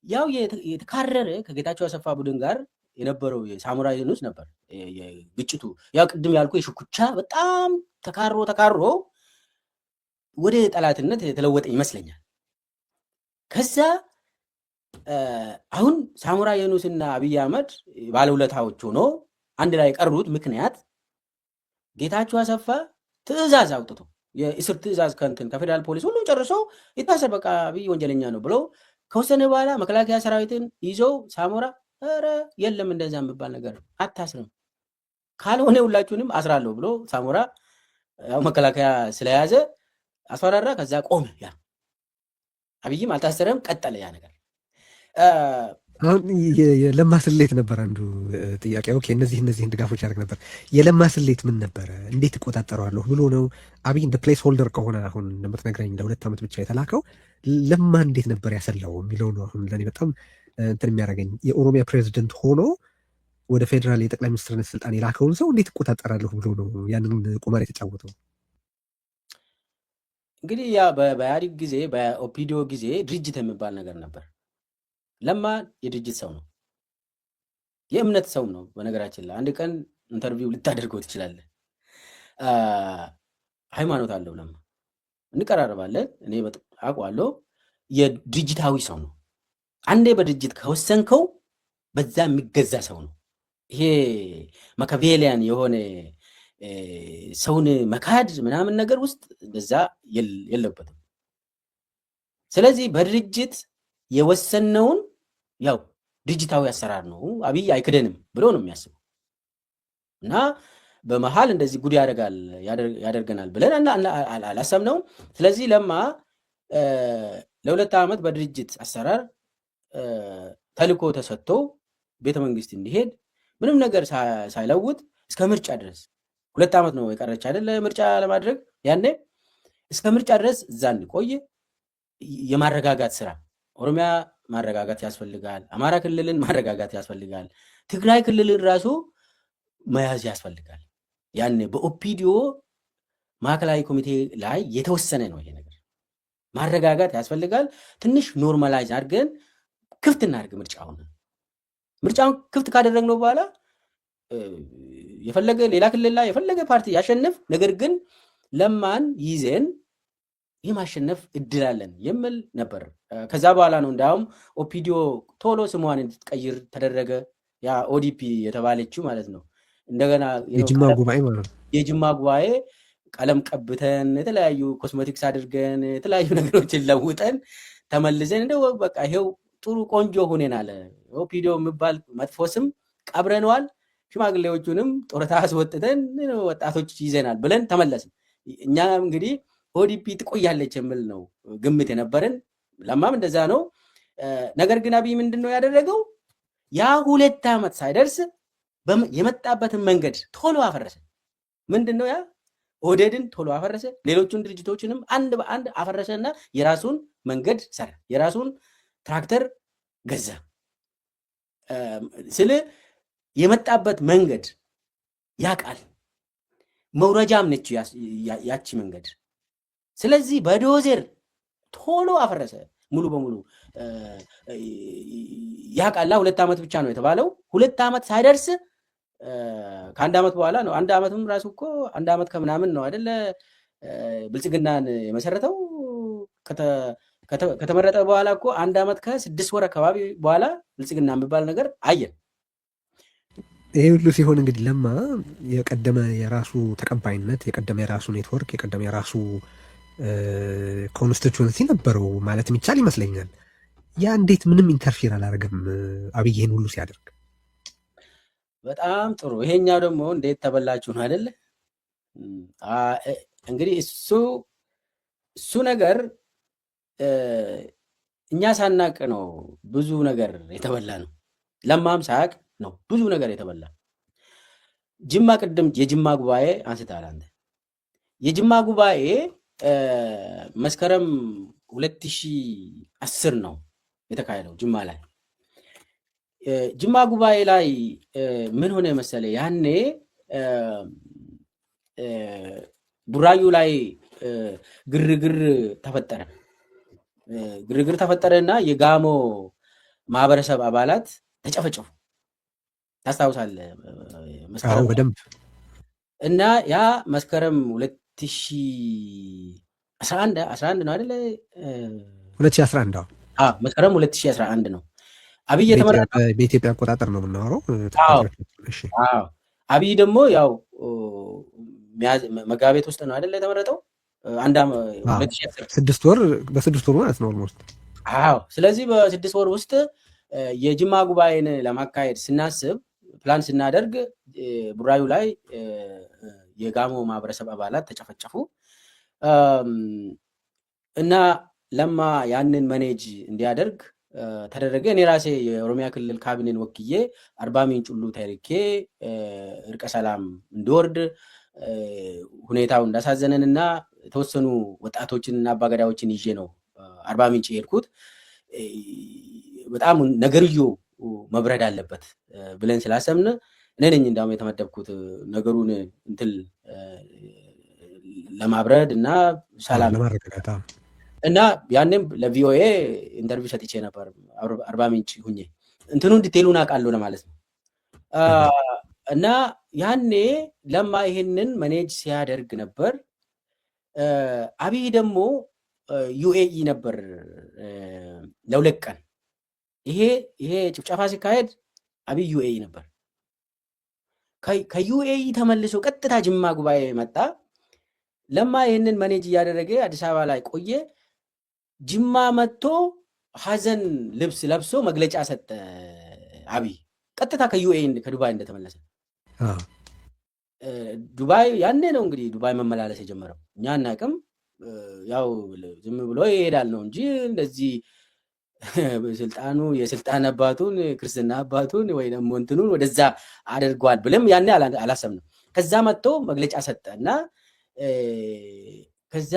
ያው የተካረረ ከጌታቸው አሰፋ ቡድን ጋር የነበረው የሳሞራ የኑስ ነበር ግጭቱ። ያው ቅድም ያልኩ የሽኩቻ በጣም ተካሮ ወደ ጠላትነት የተለወጠ ይመስለኛል። ከዛ አሁን ሳሞራ የኑስና አብይ አህመድ ባለውለታዎች ሆኖ አንድ ላይ የቀሩት ምክንያት ጌታቸው አሰፋ ትዕዛዝ አውጥቶ የእስር ትዕዛዝ ከፌዴራል ፖሊስ ሁሉም ጨርሶ ይታሰር በቃ አብይ ወንጀለኛ ነው ብሎ ከወሰነ በኋላ መከላከያ ሰራዊትን ይዘው ሳሞራ ኧረ የለም እንደዛ የሚባል ነገር አታስርም፣ ካልሆነ ሁላችሁንም አስራለሁ ብሎ ሳሞራ ያው መከላከያ ስለያዘ አስፈራራ። ከዛ ቆመ። ያ አብይም አልታሰረም፣ ቀጠለ ያ ነገር። አሁን የለማ ስሌት ነበር አንዱ ጥያቄ። ኦኬ እነዚህን ድጋፎች ያደርግ ነበር። የለማ ስሌት ምን ነበረ? እንዴት እቆጣጠረዋለሁ ብሎ ነው አብይ እንደ ፕሌስ ሆልደር ከሆነ አሁን እንደምትነግረኝ ለ2 ዓመት ብቻ የተላከው ለማ እንዴት ነበር ያሰላው የሚለው ነው አሁን ለእኔ በጣም እንትን የሚያደርገኝ። የኦሮሚያ ፕሬዚደንት ሆኖ ወደ ፌዴራል የጠቅላይ ሚኒስትርነት ስልጣን የላከውን ሰው እንዴት እቆጣጠራለሁ ብሎ ነው ያንን ቁማር የተጫወተው? እንግዲህ ያ በኢህአዴግ ጊዜ በኦፒዲዮ ጊዜ ድርጅት የሚባል ነገር ነበር። ለማ የድርጅት ሰው ነው፣ የእምነት ሰው ነው። በነገራችን ላይ አንድ ቀን ኢንተርቪው ልታደርገው ትችላለህ። ሃይማኖት አለው ለማ፣ እንቀራረባለን። እኔ አውቀዋለሁ። የድርጅታዊ ሰው ነው። አንዴ በድርጅት ከወሰንከው በዛ የሚገዛ ሰው ነው። ይሄ ማካቬሊያን የሆነ ሰውን መካድ ምናምን ነገር ውስጥ በዛ የለበትም። ስለዚህ በድርጅት የወሰነውን ያው ድርጅታዊ አሰራር ነው፣ አብይ አይክደንም ብሎ ነው የሚያስበው እና በመሀል እንደዚህ ጉድ ያደርገናል ብለን አላሰብነውም። ስለዚህ ለማ ለ2 ዓመት በድርጅት አሰራር ተልኮ ተሰጥቶ ቤተመንግስት እንዲሄድ ምንም ነገር ሳይለውጥ እስከ ምርጫ ድረስ 2 ዓመት ነው የቀረች አይደለ ምርጫ ለማድረግ ያኔ እስከ ምርጫ ድረስ እዛ እንዲቆይ የማረጋጋት ስራ ኦሮሚያ ማረጋጋት ያስፈልጋል፣ አማራ ክልልን ማረጋጋት ያስፈልጋል፣ ትግራይ ክልልን ራሱ መያዝ ያስፈልጋል። ያኔ በኦፒዲዮ ማዕከላዊ ኮሚቴ ላይ የተወሰነ ነው ይሄ ነገር ማረጋጋት ያስፈልጋል። ትንሽ ኖርማላይዝ አድርገን ክፍት እናድርግ ምርጫውን ክፍት ካደረግነው በኋላ የፈለገ ሌላ ክልል ላይ የፈለገ ፓርቲ ያሸንፍ፣ ነገር ግን ለማን ይዘን የማሸነፍ እድል አለን የሚል ነበር። ከዛ በኋላ ነው እንዳውም ኦፒዲዮ ቶሎ ስሟን እንድትቀይር ተደረገ። ያ ኦዲፒ የተባለችው ማለት ነው። እንደገና የጅማ ጉባኤ ቀለም ቀብተን የተለያዩ ኮስሜቲክስ አድርገን የተለያዩ ነገሮችን ለውጠን ተመልሰን እንደው በቃ ይሄው ጥሩ ቆንጆ ሆነናል። ኦፒዲዮ የሚባል መጥፎ ስም ቀብረነዋል፣ ሽማግሌዎቹንም ጡረታ አስወጥተን ወጣቶች ይዘናል ብለን ተመለስን። እኛ እንግዲህ ኦዲፒ ትቆያለች የሚል ነው ግምት የነበረን። ለማም እንደዛ ነው። ነገር ግን አብይ ምንድን ነው ያደረገው? ያ 2 ዓመት ሳይደርስ የመጣበትን መንገድ ቶሎ አፈረሰ። ምንድን ነው ያ? ኦህዴድን ቶሎ አፈረሰ። ሌሎቹን ድርጅቶችንም አንድ በአንድ አፈረሰና የራሱን መንገድ ሰራ፣ የራሱን ትራክተር ገዛ። ስለ የመጣበት መንገድ ያቃል፣ መውረጃም ነች ያቺ መንገድ። ስለዚህ በዶዘር ቶሎ አፈረሰ ሙሉ በሙሉ ያቃላ። 2 ዓመት ብቻ ነው የተባለው። 2 ዓመት ሳይደርስ ከ1 ዓመት በኋላ ነው። 1 ዓመትም ራሱ እኮ 1 ዓመት ከምናምን ነው አይደለ ብልጽግናን የመሰረተው። ከተመረጠ በኋላ እኮ 1 ዓመት ከ6 ወር አካባቢ በኋላ ብልጽግና የሚባል ነገር አየን። ይሄ ሁሉ ሲሆን እንግዲህ ለማ የቀደመ የራሱ ተቀባይነት፣ የቀደመ የራሱ ኔትወርክ፣ የቀደመ የራሱ ኮንስቲቱዌንሲ ነበረው ማለት የሚቻል ይመስለኛል። ያ እንዴት ምንም ኢንተርፊር አላደረገም አብይ ይህን ሁሉ ሲያደርግ? በጣም ጥሩ። ይሄኛው ደግሞ እንዴት ተበላችሁ ነው አይደለ? እንግዲህ እሱ ነገር እኛ ሳናቅ ነው ብዙ ነገር የተበላ ነው። ለማም ሳያቅ ነው ብዙ ነገር የተበላ። ጅማ ቅድም የጅማ ጉባኤ አንስታል አንተ። የጅማ ጉባኤ መስከረም 2010 ነው የተካሄደው ጅማ ላይ። ጅማ ጉባኤ ላይ ምን ሆነ መሰለ? ያኔ ቡራዩ ላይ ግርግር ተፈጠረና የጋሞ ማህበረሰብ አባላት ተጨፈጨፉ። ታስታውሳለህ? መስከረም በደንብ እና ያ መስከረም 2011 ነው አይደለ? 2011 መስከረም 2011 ነው። አብይ የተመረጠው በኢትዮጵያ አቆጣጠር ነው የምናወራው። አብይ ደግሞ ያው መጋቢት ውስጥ ነው አይደለ የተመረጠው? 6 ወር ማለት ነው ኦልሞስት። ስለዚህ በ6 ወር ውስጥ የጅማ ጉባኤን ለማካሄድ ስናስብ ፕላን ስናደርግ ቡራዩ ላይ የጋሞ ማህበረሰብ አባላት ተጨፈጨፉ እና ለማ ያንን መኔጅ እንዲያደርግ ተደረገ። እኔ ራሴ የኦሮሚያ ክልል ካቢኔን ወክዬ አርባ ምንጭ ሁሉ ተልኬ እርቀ ሰላም እንዲወርድ ሁኔታው እንዳሳዘነን እና የተወሰኑ ወጣቶችን እና አባገዳዎችን ይዤ ነው አርባ ምንጭ የሄድኩት። በጣም ነገርዮ መብረድ አለበት ብለን ስላሰብን እኔ ነኝ እንዳውም የተመደብኩት ነገሩን እንትን ለማብረድ እና ሰላም እና ያኔም ለቪኦኤ ኢንተርቪው ሰጥቼ ነበር አርባ ምንጭ ሁኜ እንትኑን ዲቴሉን አውቃለሁ ለማለት ነው። እና ያኔ ለማ ይሄንን መኔጅ ሲያደርግ ነበር። አብይ ደግሞ ዩኤኢ ነበር ለሁለት ቀን። ይሄ ጭፍጨፋ ሲካሄድ አብይ ዩኤኢ ነበር። ከዩኤኢ ተመልሶ ቀጥታ ጅማ ጉባኤ መጣ። ለማ ይህንን መኔጅ እያደረገ አዲስ አበባ ላይ ቆየ። ጅማ መጥቶ ሀዘን ልብስ ለብሶ መግለጫ ሰጠ። አብይ ቀጥታ ከዩኤኢ ከዱባይ እንደተመለሰ። ዱባይ ያኔ ነው እንግዲህ ዱባይ መመላለስ የጀመረው። እኛ አናውቅም፣ ያው ዝም ብሎ ይሄዳል ነው እንጂ እንደዚህ ስልጣኑ የስልጣን አባቱን ክርስትና አባቱን ወይ ደግሞ እንትኑን ወደዛ አድርጓል ብለም ያኔ አላሰብንም። ከዛ መጥቶ መግለጫ ሰጠ እና ከዛ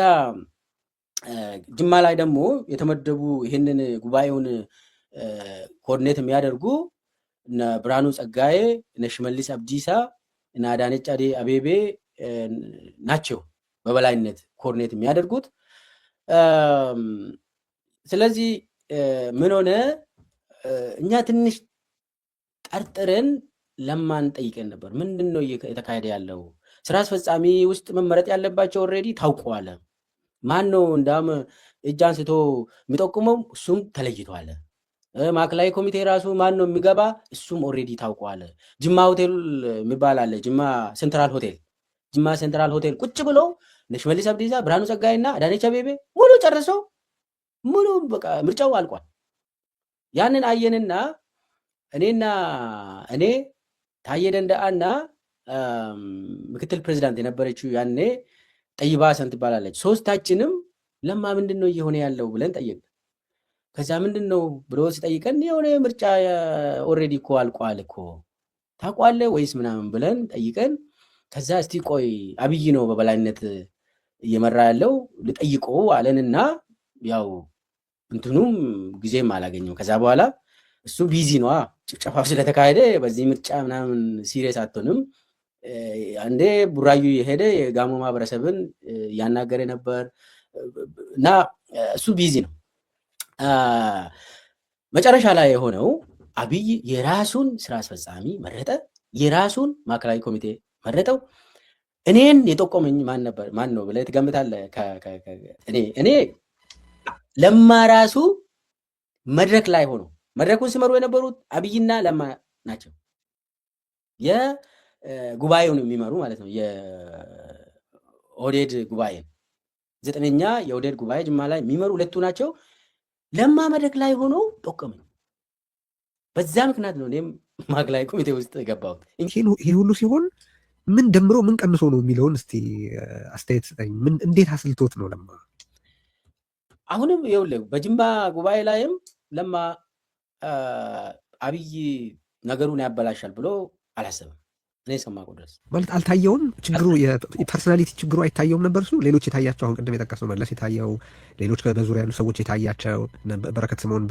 ጅማ ላይ ደግሞ የተመደቡ ይህንን ጉባኤውን ኮኦርዲኔት የሚያደርጉ እነ ብርሃኑ ጸጋዬ፣ እነ ሽመልስ አብዲሳ እና አዳነች አቤቤ ናቸው በበላይነት ኮኦርዲኔት የሚያደርጉት። ስለዚህ ምን ሆነ? እኛ ትንሽ ጠርጥረን ለማን ጠይቀን ነበር። ምንድን ነው የተካሄደ ያለው? ስራ አስፈጻሚ ውስጥ መመረጥ ያለባቸው ኦልሬዲ ታውቀዋል። ማን ነው እንዳም እጅ አንስቶ የሚጠቁመው? እሱም ተለይቷል። ማዕከላዊ ኮሚቴ ራሱ ማን ነው የሚገባ? እሱም ኦልሬዲ ታውቀዋል። ጅማ ሆቴል የሚባል አለ፣ ጅማ ሴንትራል ሆቴል። ጅማ ሴንትራል ሆቴል ቁጭ ብለው ሽመልስ አብዲሳ፣ ብርሃኑ ጸጋይ እና አዳነች አቤቤ ሙሉ ጨርሰው ሙሉ በቃ ምርጫው አልቋል። ያንን አየንና እኔ ታየ ደንደአና ምክትል ፕሬዚዳንት የነበረችው ያኔ ጠይባ ሰን ትባላለች። ሶስታችንም ለማ ምንድን ነው እየሆነ ያለው ብለን ጠየቅን። ከዛ ምንድን ነው ብሎ ሲጠይቀን የሆነ ምርጫ ኦልሬዲ እኮ አልቋል እኮ ታውቋለህ ወይስ ምናምን ብለን ጠይቀን፣ ከዛ እስቲ ቆይ አብይ ነው በበላይነት እየመራ ያለው ልጠይቆ አለንና ያው እንትኑም ጊዜም አላገኘም። ከዛ በኋላ እሱ ቢዚ ነዋ፣ ጭፍጨፋው ስለተካሄደ በዚህ ምርጫ ምናምን ሲሪየስ አትሆንም። አንዴ ቡራዩ የሄደ የጋሞ ማህበረሰብን እያናገረ ነበር እና እሱ ቢዚ ነው። መጨረሻ ላይ የሆነው አብይ የራሱን ስራ አስፈጻሚ መረጠ፣ የራሱን ማዕከላዊ ኮሚቴ መረጠው። እኔን የጠቆመኝ ማን ነው ብለህ ትገምታለህ? እኔ ለማ ራሱ መድረክ ላይ ሆኖ መድረኩን ሲመሩ የነበሩት አብይና ለማ ናቸው። የጉባኤውን የሚመሩ ማለት ነው። የኦህዴድ ጉባኤን 9ኛ የኦህዴድ ጉባኤ ጅማ ላይ የሚመሩ ሁለቱ ናቸው። ለማ መድረክ ላይ ሆኖ ጠቆመኝ። በዛ ምክንያት ነው እኔም ማዕከላዊ ኮሚቴ ውስጥ የገባሁት። ይህ ሁሉ ሲሆን ምን ደምሮ ምን ቀንሶ ነው የሚለውን እስቲ አስተያየት ስጠኝ። ምን እንዴት አስልቶት ነው ለማ? አሁንም ይኸውልህ በጅማ ጉባኤ ላይም ለማ አብይ ነገሩን ያበላሻል ብሎ አላሰብም። እኔ ሰማሁ ድረስ ማለት አልታየውም። ችግሩ የፐርሶናሊቲ ችግሩ አይታየውም ነበር እሱ። ሌሎች የታያቸው አሁን ቅድም የጠቀስነው መለስ የታየው፣ ሌሎች በዙሪያ ያሉ ሰዎች የታያቸው፣ በረከት ስምኦን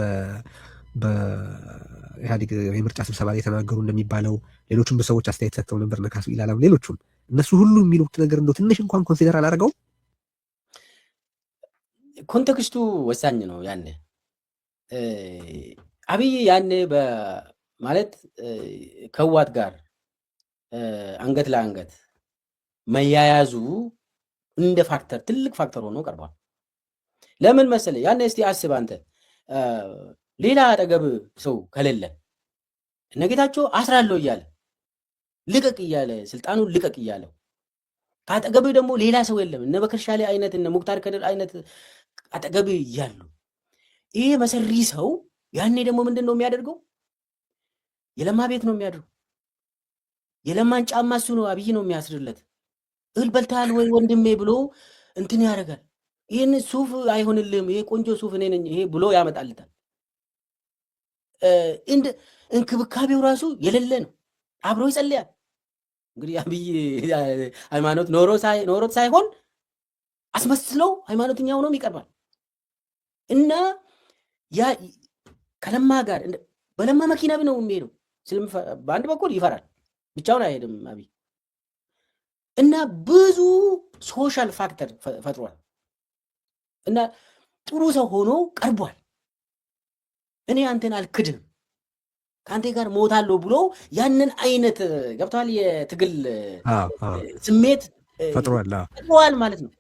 በኢህአዴግ የምርጫ ስብሰባ ላይ የተናገሩ እንደሚባለው ሌሎቹም በሰዎች አስተያየት ሰጥተው ነበር። ነካሱ ይላል ሌሎቹም እነሱ ሁሉ የሚሉት ነገር እንደው ትንሽ እንኳን ኮንሲደር አላደረገውም። ኮንቴክስቱ ወሳኝ ነው። ያኔ አብይ ያኔ ማለት ከህወሓት ጋር አንገት ለአንገት መያያዙ እንደ ፋክተር ትልቅ ፋክተር ሆኖ ቀርቧል። ለምን መሰለህ? ያኔ እስቲ አስብ አንተ ሌላ አጠገብ ሰው ከሌለ እነ ጌታቸው አስራለሁ እያለ ልቀቅ እያለ ስልጣኑን ልቀቅ እያለው ከአጠገብ ደግሞ ሌላ ሰው የለም። እነ በከርሻሌ አይነት እነ ሙክታር ከድር አይነት አጠገብ እያሉ ይሄ መሰሪ ሰው ያኔ ደግሞ ምንድን ነው የሚያደርገው? የለማ ቤት ነው የሚያድረው። የለማን ጫማ እሱ ነው አብይ ነው የሚያስርለት። እህል በልተሃል ወይ ወንድሜ ብሎ እንትን ያደርጋል። ይህን ሱፍ አይሆንልም፣ ይሄ ቆንጆ ሱፍ እኔ ነኝ ይሄ ብሎ ያመጣልታል። እንክብካቤው ራሱ የሌለ ነው። አብሮ ይጸልያል። እንግዲህ አብይ ሃይማኖት ኖሮት ሳይሆን አስመስለው ሃይማኖተኛ ሆኖም ይቀርባል እና ያ ከለማ ጋር በለማ መኪና ነው የሚሄደው። በአንድ በኩል ይፈራል፣ ብቻውን አይሄድም አብይ እና ብዙ ሶሻል ፋክተር ፈጥሯል እና ጥሩ ሰው ሆኖ ቀርቧል። እኔ አንተን አልክድም ከአንተ ጋር ሞታለሁ ብሎ ያንን አይነት ገብቷል የትግል ስሜት ፈጥሯል ማለት ነው።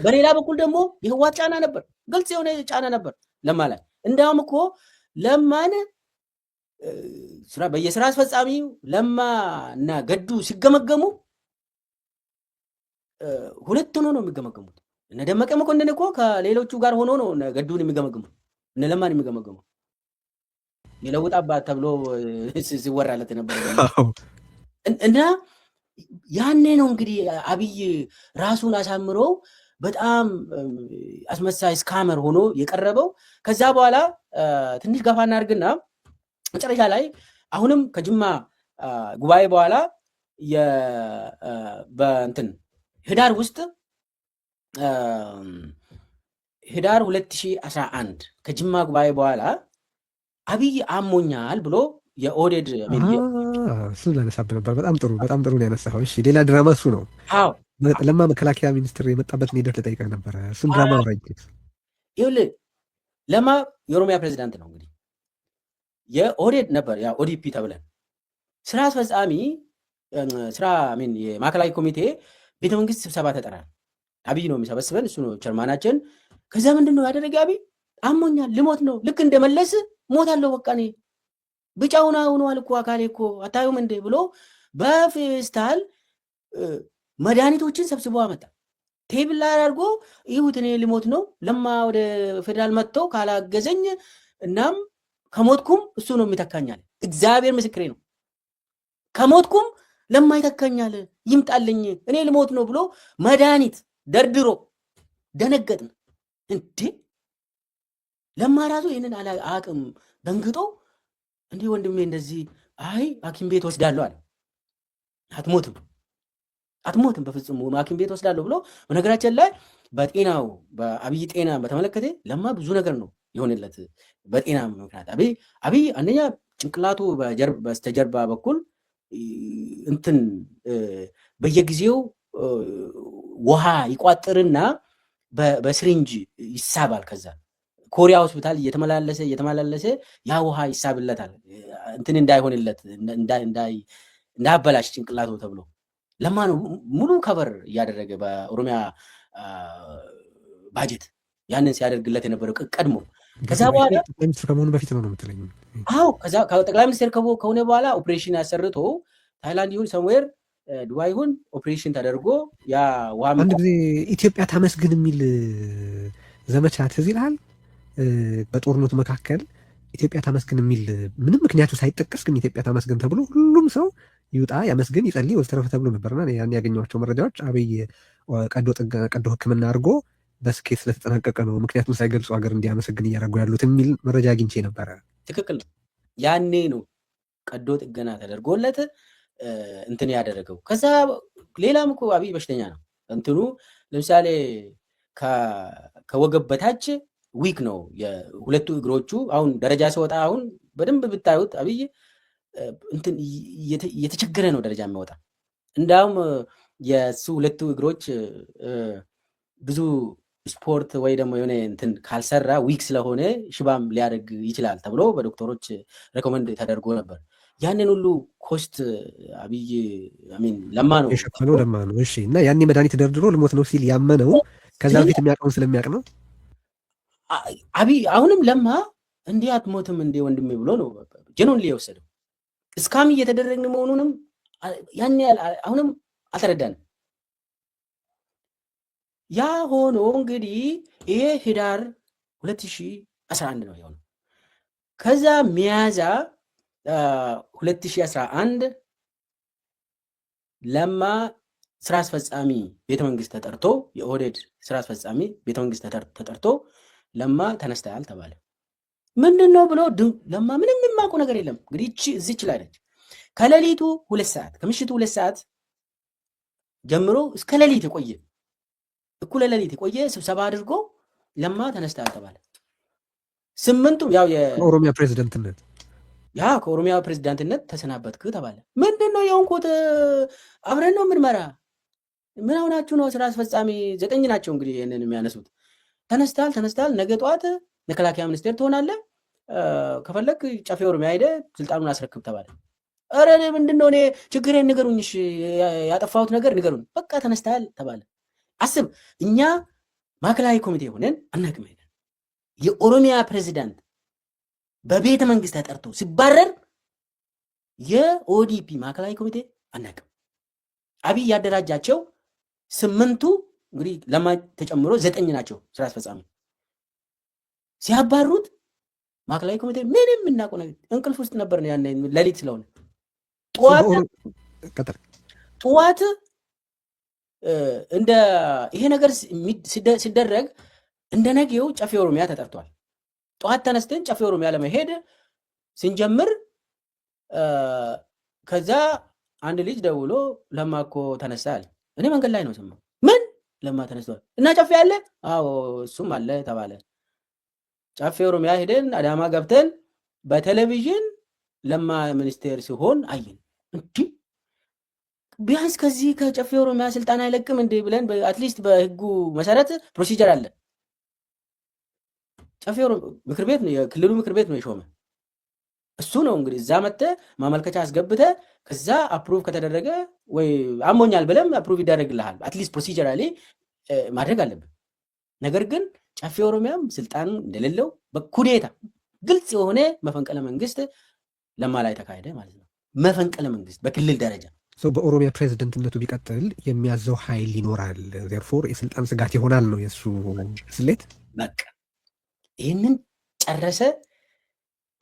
በሌላ በኩል ደግሞ የህወሓት ጫና ነበር፣ ግልጽ የሆነ ጫና ነበር ለማ ላይ። እንዲያውም እኮ ለማን በየስራ አስፈጻሚው ለማ እና ገዱ ሲገመገሙ ሁለት ሆኖ ነው የሚገመገሙት። እነ ደመቀ መኮንን እኮ ከሌሎቹ ጋር ሆኖ ነው ገዱን የሚገመገሙ እነ ለማን የሚገመገሙ። የለውጥ አባት ተብሎ ሲወራለት ነበር እና ያኔ ነው እንግዲህ አብይ ራሱን አሳምሮ በጣም አስመሳይ ስካመር ሆኖ የቀረበው። ከዛ በኋላ ትንሽ ገፋ እናድርግና መጨረሻ ላይ አሁንም ከጅማ ጉባኤ በኋላ በእንትን ህዳር ውስጥ ህዳር 2011 ከጅማ ጉባኤ በኋላ አብይ አሞኛል ብሎ የኦህዴድ እሱን ላነሳብ ነበር። በጣም ጥሩ ነው ያነሳኸው። እሺ ሌላ ድራማ እሱ ነው። ለማ መከላከያ ሚኒስትር የመጣበትን ሂደት ልጠይቀህ ነበረ። እሱን ድራማ አውራኝ። ይኸውልህ ለማ የኦሮሚያ ፕሬዚዳንት ነው። እንግዲህ የኦህዴድ ነበር ያ ኦዲፒ ተብለን ስራ አስፈጻሚ የማዕከላዊ ኮሚቴ ቤተመንግስት ስብሰባ ተጠራል። አብይ ነው የሚሰበስበን፣ እሱ ነው ቸርማናችን። ከዛ ምንድን ነው ያደረገ? አብይ አሞኛል ልሞት ነው ልክ እንደመለስ ሞታለሁ በቃ እኔ ብጫ ሆኗል እኮ አካሌ እኮ አታዩም እንዴ ብሎ በፌስታል መድኃኒቶችን ሰብስቦ አመጣ። ቴብል ላይ አድርጎ ይሁት እኔ ልሞት ነው ለማ ወደ ፌዴራል መጥቶ ካላገዘኝ እናም ከሞትኩም እሱ ነው የሚተካኛል። እግዚአብሔር ምስክሬ ነው። ከሞትኩም ለማ ይተካኛል ይምጣልኝ እኔ ልሞት ነው ብሎ መድኃኒት ደርድሮ ደነገጥን። እንዴ ለማ ራሱ ይህንን አቅም ደንግጦ እንዲህ ወንድሜ እንደዚህ አይ ሐኪም ቤት ወስዳለሁ አለ። አትሞትም በፍጹም ሐኪም ቤት ወስዳለሁ ብሎ በነገራችን ላይ በጤናው በአብይ ጤና በተመለከተ ለማ ብዙ ነገር ነው የሆነለት በጤና ምክንያት። አብይ አንደኛ ጭንቅላቱ በስተጀርባ በኩል እንትን በየጊዜው ውሃ ይቋጥርና በስሪንጅ ይሳባል። ከዛ ኮሪያ ሆስፒታል እየተመላለሰ ያ ውሃ ይሳብለታል እንትን እንዳይሆንለት እንዳያበላሽ ጭንቅላቱ ተብሎ ለማ ነው ሙሉ ከበር እያደረገ በኦሮሚያ ባጀት ያንን ሲያደርግለት የነበረው ቀድሞ። ከዛ በኋላ ከመሆኑ በፊት ነው የምትለኝ? አዎ ከዛ ጠቅላይ ሚኒስትር ከሆነ በኋላ ኦፕሬሽን ያሰርቶ ታይላንድ ይሁን ሰምዌር ዱባይ ይሁን ኦፕሬሽን ተደርጎ ያ ውሃ አንድ ጊዜ ኢትዮጵያ ታመስግን የሚል ዘመቻ ትዝ ይልሃል? በጦርነቱ መካከል ኢትዮጵያ ታመስግን የሚል ምንም ምክንያቱ ሳይጠቀስ ግን ኢትዮጵያ ታመስግን ተብሎ ሁሉም ሰው ይውጣ ያመስግን ይጸልይ ወዘተረፈ ተብሎ ነበርና ያን ያገኘኋቸው መረጃዎች አብይ ቀዶ ሕክምና አድርጎ በስኬት ስለተጠናቀቀ ነው ምክንያቱም ሳይገልጹ ሀገር እንዲያመሰግን እያደረጉ ያሉት የሚል መረጃ አግኝቼ ነበረ። ትክክል ነው። ያኔ ነው ቀዶ ጥገና ተደርጎለት እንትን ያደረገው። ከዛ ሌላም እኮ አብይ በሽተኛ ነው። እንትኑ ለምሳሌ ከወገብ በታች ዊክ ነው የሁለቱ እግሮቹ። አሁን ደረጃ ሲወጣ አሁን በደንብ ብታዩት አብይ እንትን እየተቸገረ ነው ደረጃ የሚወጣ። እንዳውም የሱ ሁለቱ እግሮች ብዙ ስፖርት ወይ ደግሞ የሆነ እንትን ካልሰራ ዊክ ስለሆነ ሽባም ሊያደርግ ይችላል ተብሎ በዶክተሮች ሬኮመንድ ተደርጎ ነበር። ያንን ሁሉ ኮስት አብይ ለማ ነው የሸፈነው ለማ ነው። እሺ እና ያኔ መድኃኒት ደርድሮ ልሞት ነው ሲል ያመነው ከዛ በፊት የሚያውቀውን ስለሚያውቅ ነው። አብይ አሁንም ለማ እንዲህ አትሞትም እንዴ ወንድሜ ብሎ ነው ጀኖን ሊወሰደው። እስካም እየተደረግን መሆኑንም ያን አሁንም አልተረዳንም። ያ ሆኖ እንግዲህ ይሄ ህዳር 2011 ነው የሆነው። ከዛ ሚያዝያ 2011 ለማ ስራ አስፈጻሚ ቤተመንግስት ተጠርቶ የኦህዴድ ስራ አስፈጻሚ ቤተመንግስት ተጠርቶ ለማ ተነስተሃል ተባለ። ምንድን ነው ብሎ ለማ ምንም የማውቀው ነገር የለም። እንግዲህ እዚች ላይ ነች። ከሌሊቱ 2 ሰዓት ከምሽቱ 2 ሰዓት ጀምሮ እስከ ሌሊት የቆየ እኩለ ሌሊት የቆየ ስብሰባ አድርጎ ለማ ተነስተሃል ተባለ። ስምንቱም ያው የኦሮሚያ ፕሬዝዳንትነት ከኦሮሚያ ፕሬዝዳንትነት ተሰናበትክ ተባለ። ምንድን ነው የሆንኩት? አብረን ነው የምንመራ። ምን ሆናችሁ ነው? ስራ አስፈጻሚ 9 ናቸው እንግዲህ ይህንን የሚያነሱት ተነስታል ነገ ጠዋት መከላከያ ሚኒስቴር ትሆናለህ፣ ከፈለክ ጨፌ ኦሮሚያ ሄደህ ስልጣኑን አስረክብ ተባለ። ኧረ ምንድነው እኔ ችግሬን ንገሩኝ፣ እሺ ያጠፋሁት ነገር ንገሩኝ፣ በቃ ተነስታል ተባለ። አስብ፣ እኛ ማዕከላዊ ኮሚቴ ሆነን አናቅም። የኦሮሚያ ፕሬዚዳንት በቤተ መንግስት ተጠርቶ ሲባረር የኦዲፒ ማዕከላዊ ኮሚቴ አናቅም። አብይ ያደራጃቸው 8ቱ እንግዲህ ለማ ተጨምሮ 9 ናቸው ስራ አስፈጻሚ። ሲያባሩት ማዕከላዊ ኮሚቴ ምንም እናውቀው ነገር እንቅልፍ ውስጥ ነበር ነው ያኔ ሌሊት ስለሆነ ጠዋት እንደ ይሄ ነገር ሲደረግ እንደ ነገው ጨፌ ኦሮሚያ ተጠርቷል። ጠዋት ተነስተን ጨፌ ኦሮሚያ ለመሄድ ስንጀምር ከዛ አንድ ልጅ ደውሎ ለማ እኮ ተነሳል። እኔ መንገድ ላይ ነው ሰማሁ። ምን ለማ ተነስቷል እና ጨፌ አለ? አዎ እሱም አለ ተባለ። ጨፌ ኦሮሚያ ሄደን አዳማ ገብተን በቴሌቪዥን ለማ ሚኒስቴር ሲሆን አየን። እንዴ ቢያንስ ከዚህ ከጨፌ ኦሮሚያ ስልጣን አይለቅም እንዴ ብለን አትሊስት በህጉ መሰረት ፕሮሲጀር አለ። ጨፌ ምክር ቤት ነው የክልሉ ምክር ቤት ነው የሾመ እሱ ነው። እንግዲህ እዛ መጥተህ ማመልከቻ አስገብተህ ከዛ አፕሩቭ ከተደረገ ወይ አሞኛል ብለም አፕሩቭ ይደረግልሃል። አትሊስት ፕሮሲጀራሊ ማድረግ አለብን። ነገር ግን ጨፌ ኦሮሚያም ስልጣን እንደሌለው በኩዴታ ግልጽ የሆነ መፈንቅለ መንግስት ለማ ላይ ተካሄደ ማለት ነው። መፈንቅለ መንግስት በክልል ደረጃ በኦሮሚያ ፕሬዚደንትነቱ ቢቀጥል የሚያዘው ኃይል ይኖራል። ዜርፎር የስልጣን ስጋት ይሆናል ነው የእሱ ስሌት። በቃ ይህንን ጨረሰ።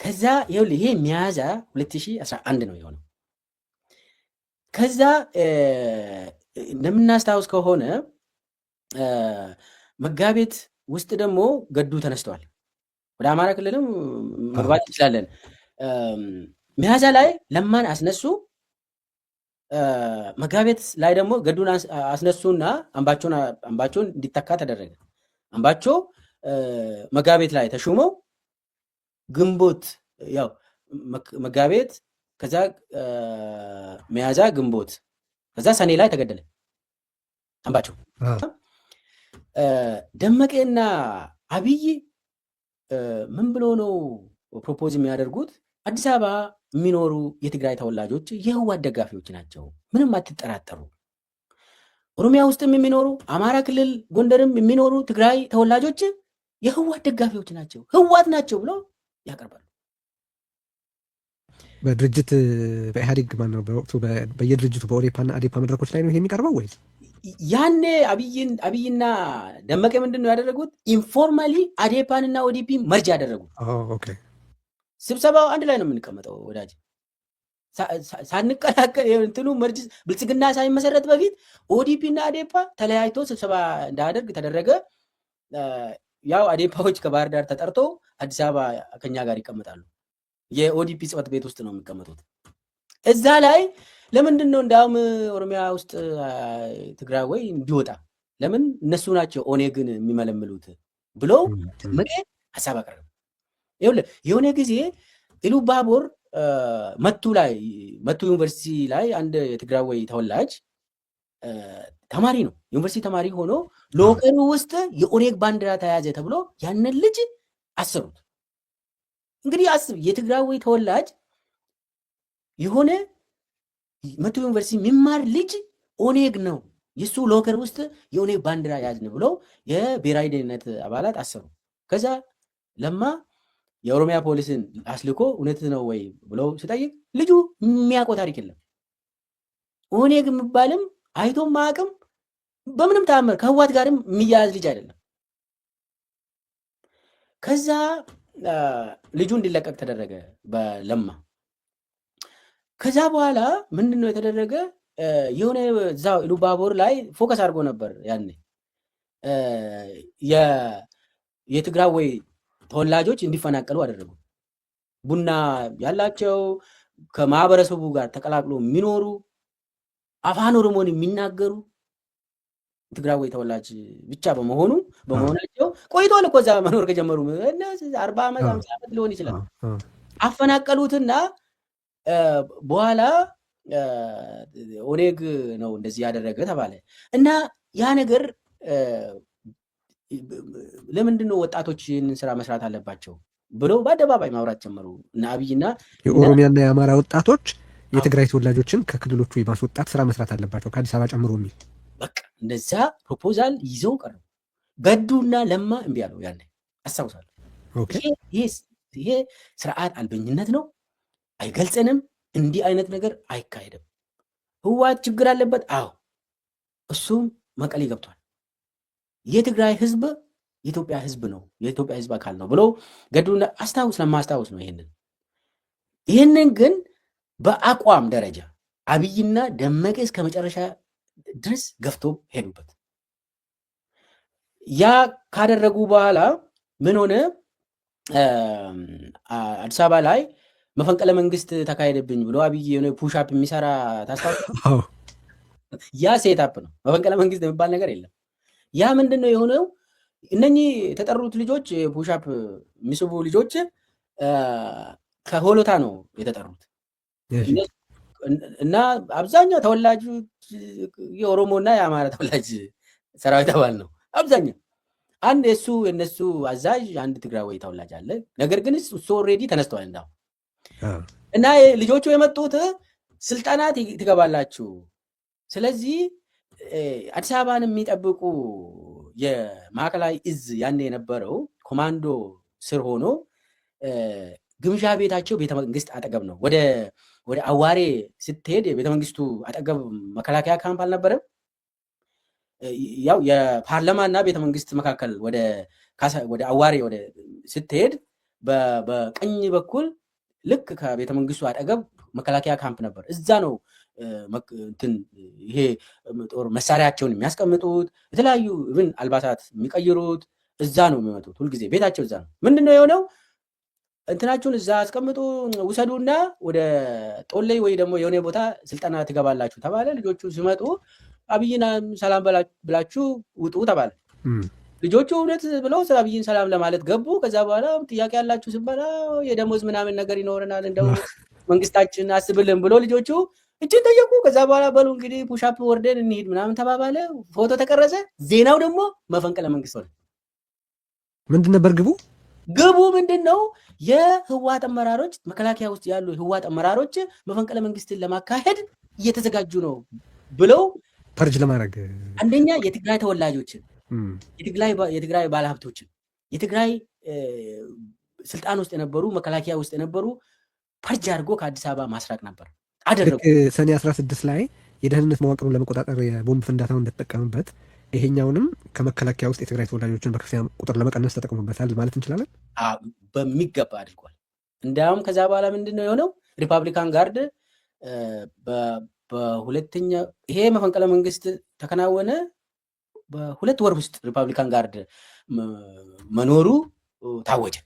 ከዛ ይኸውልህ ይሄ ሚያዝያ 2011 ነው የሆነው። ከዛ እንደምናስታውስ ከሆነ መጋቢት ውስጥ ደግሞ ገዱ ተነስተዋል። ወደ አማራ ክልልም መግባት እንችላለን። ሚያዝያ ላይ ለማን አስነሱ። መጋቢት ላይ ደግሞ ገዱን አስነሱና አምባቸውን እንዲተካ ተደረገ። አምባቸው መጋቢት ላይ ተሹመው ግንቦት ያው መጋቢት ከዛ ሚያዝያ ግንቦት ከዛ ሰኔ ላይ ተገደለ አምባቸው። ደመቀና አብይ ምን ብሎ ነው ፕሮፖዝ የሚያደርጉት? አዲስ አበባ የሚኖሩ የትግራይ ተወላጆች የህወሓት ደጋፊዎች ናቸው፣ ምንም አትጠራጠሩ። ኦሮሚያ ውስጥም የሚኖሩ አማራ ክልል ጎንደርም የሚኖሩ ትግራይ ተወላጆች የህወሓት ደጋፊዎች ናቸው፣ ህወሓት ናቸው ብሎ ያቀርባሉ። በድርጅት በኢህአዴግ ማነው በወቅቱ በየድርጅቱ በኦዴፓና አዴፓ መድረኮች ላይ ነው ይሄ የሚቀርበው ወይስ? ያኔ አብይና ደመቀ ምንድን ነው ያደረጉት? ኢንፎርማሊ አዴፓንና ኦዲፒ መርጅ ያደረጉት። ስብሰባው አንድ ላይ ነው የምንቀመጠው ወዳጅ፣ ሳንቀላቀል እንትኑ መርጅ ብልጽግና ሳይመሰረት በፊት ኦዲፒ እና አዴፓ ተለያይቶ ስብሰባ እንዳደርግ ተደረገ። ያው አዴፓዎች ከባህር ዳር ተጠርቶ አዲስ አበባ ከኛ ጋር ይቀመጣሉ። የኦዲፒ ጽሕፈት ቤት ውስጥ ነው የሚቀመጡት። እዛ ላይ ለምንድን ነው እንዳውም ኦሮሚያ ውስጥ ትግራይ ወይ እንዲወጣ ለምን እነሱ ናቸው ኦኔግን የሚመለምሉት ብሎ ደመቀ ሀሳብ አቀረበ። ይኸውልህ የሆነ ጊዜ ኢሉባቦር መቱ ዩኒቨርሲቲ ላይ አንድ የትግራይ ወይ ተወላጅ ተማሪ ነው፣ ዩኒቨርሲቲ ተማሪ ሆኖ ሎከሩ ውስጥ የኦኔግ ባንዲራ ተያዘ ተብሎ ያንን ልጅ አሰሩት። እንግዲህ አስብ፣ የትግራይ ወይ ተወላጅ የሆነ መቱ ዩኒቨርሲቲ የሚማር ልጅ ኦኔግ ነው፣ የሱ ሎከር ውስጥ የኦኔግ ባንዲራ ያዝን ብሎ የብሔራዊ ደህንነት አባላት አሰሩ። ከዛ ለማ የኦሮሚያ ፖሊስን አስልኮ እውነት ነው ወይ ብለው ሲጠይቅ ልጁ የሚያውቀው ታሪክ የለም፣ ኦኔግ የሚባልም አይቶም ማቅም በምንም ተአምር ከህወሓት ጋርም የሚያያዝ ልጅ አይደለም። ከዛ ልጁ እንዲለቀቅ ተደረገ በለማ። ከዛ በኋላ ምንድን ነው የተደረገ? የሆነ እዛው ኢሉባቦር ላይ ፎከስ አድርጎ ነበር ያኔ የትግራይ ወይ ተወላጆች እንዲፈናቀሉ አደረጉ። ቡና ያላቸው ከማህበረሰቡ ጋር ተቀላቅሎ የሚኖሩ አፋን ኦሮሞን የሚናገሩ ትግራይ ወይ ተወላጅ ብቻ በመሆናቸው ቆይቷል እኮ እዛ መኖር ከጀመሩ 40 ዓመት 50 ዓመት ሊሆን ይችላል። አፈናቀሉትና በኋላ ኦኔግ ነው እንደዚህ ያደረገ ተባለ እና ያ ነገር ለምንድን ነው ወጣቶች ይህንን ስራ መስራት አለባቸው ብለው በአደባባይ ማውራት ጀመሩ እና አብይና የኦሮሚያና የአማራ ወጣቶች የትግራይ ተወላጆችን ከክልሎቹ የማስወጣት ስራ መስራት አለባቸው ከአዲስ አበባ ጨምሮ የሚል በቃ እንደዛ ፕሮፖዛል ይዘው ቀረቡ። ገዱና ለማ እምቢ አለው። ያኔ አስታውሳለሁ። ይሄ ስርዓት አልበኝነት ነው፣ አይገልጸንም፣ እንዲህ አይነት ነገር አይካሄድም። ህወሓት ችግር አለበት። አዎ እሱም መቀሌ ገብቷል። የትግራይ ህዝብ የኢትዮጵያ ህዝብ ነው፣ የኢትዮጵያ ህዝብ አካል ነው ብለው ገዱና ለማስታወስ ነው። ይህንን ግን በአቋም ደረጃ አብይና ደመቀ እስከ መጨረሻ ድረስ ገፍቶ ሄዱበት። ያ ካደረጉ በኋላ ምን ሆነ? አዲስ አበባ ላይ መፈንቅለ መንግስት ተካሄደብኝ ብሎ አብይ የሆነ ፑሽአፕ የሚሰራ ታስታውሳለህ? ያ ሴታፕ ነው። መፈንቅለ መንግስት የሚባል ነገር የለም። ያ ምንድን ነው የሆነው? እነኚህ የተጠሩት ልጆች ፑሽአፕ የሚስቡ ልጆች ከሆሎታ ነው የተጠሩት እና አብዛኛው ተወላጅ የኦሮሞና የአማራ ተወላጅ ሰራዊት አባል ነው አብዛኛው። አንድ የነሱ አዛዥ አንድ ትግራዊ ተወላጅ አለ። ነገር ግን እሱ ኦልሬዲ ተነስተዋል እንዳው እና ልጆቹ የመጡት ስልጠናት ትገባላችሁ፣ ስለዚህ አዲስ አበባን የሚጠብቁ የማዕከላዊ እዝ ያኔ የነበረው ኮማንዶ ስር ሆኖ ግምዣ ቤታቸው ቤተመንግስት አጠገብ ነው። ወደ አዋሬ ስትሄድ ቤተመንግስቱ አጠገብ መከላከያ ካምፕ አልነበረም? ያው የፓርላማ እና ቤተመንግስት መካከል ወደ አዋሬ ስትሄድ በቀኝ በኩል ልክ ከቤተመንግስቱ አጠገብ መከላከያ ካምፕ ነበር። እዛ ነው ይሄ ጦር መሳሪያቸውን የሚያስቀምጡት፣ የተለያዩ ብን አልባሳት የሚቀይሩት እዛ ነው የሚመጡት። ሁልጊዜ ቤታቸው እዛ ነው። ምንድነው የሆነው? እንትናችሁን እዛ አስቀምጡ ውሰዱና ወደ ጦሌ ወይ ደግሞ የሆነ ቦታ ስልጠና ትገባላችሁ ተባለ። ልጆቹ ሲመጡ አብይን ሰላም ብላችሁ ውጡ ተባለ። ልጆቹ እውነት ብለው አብይን ሰላም ለማለት ገቡ። ከዛ በኋላ ጥያቄ ያላችሁ ሲባል የደሞዝ ምናምን ነገር ይኖረናል እንደው መንግስታችን አስብልን ብሎ ልጆቹ እችን ጠየቁ። ከዛ በኋላ በሉ እንግዲህ ፑሻፕ ወርደን እንሂድ ምናምን ተባባለ። ፎቶ ተቀረጸ። ዜናው ደግሞ መፈንቅለ መንግስት ሆነ። ምንድን ነበር ግቡ? ግቡ ምንድን ነው? የህወሓት አመራሮች መከላከያ ውስጥ ያሉ የህወሓት አመራሮች መፈንቅለ መንግስትን ለማካሄድ እየተዘጋጁ ነው ብለው ፐርጅ ለማድረግ አንደኛ የትግራይ ተወላጆችን፣ የትግራይ ባለሀብቶችን፣ የትግራይ ስልጣን ውስጥ የነበሩ መከላከያ ውስጥ የነበሩ ፐርጅ አድርጎ ከአዲስ አበባ ማስራቅ ነበር አደረጉ። ሰኔ 16 ላይ የደህንነት መዋቅሩን ለመቆጣጠር የቦምብ ፍንዳታውን እንደተጠቀምበት ይሄኛውንም ከመከላከያ ውስጥ የትግራይ ተወላጆችን በከፍተኛ ቁጥር ለመቀነስ ተጠቅሙበታል ማለት እንችላለን። በሚገባ አድርጓል። እንዲያውም ከዛ በኋላ ምንድን ነው የሆነው? ሪፐብሊካን ጋርድ በሁለተኛ ይሄ መፈንቅለ መንግስት ተከናወነ። በ2 ወር ውስጥ ሪፐብሊካን ጋርድ መኖሩ ታወጀ።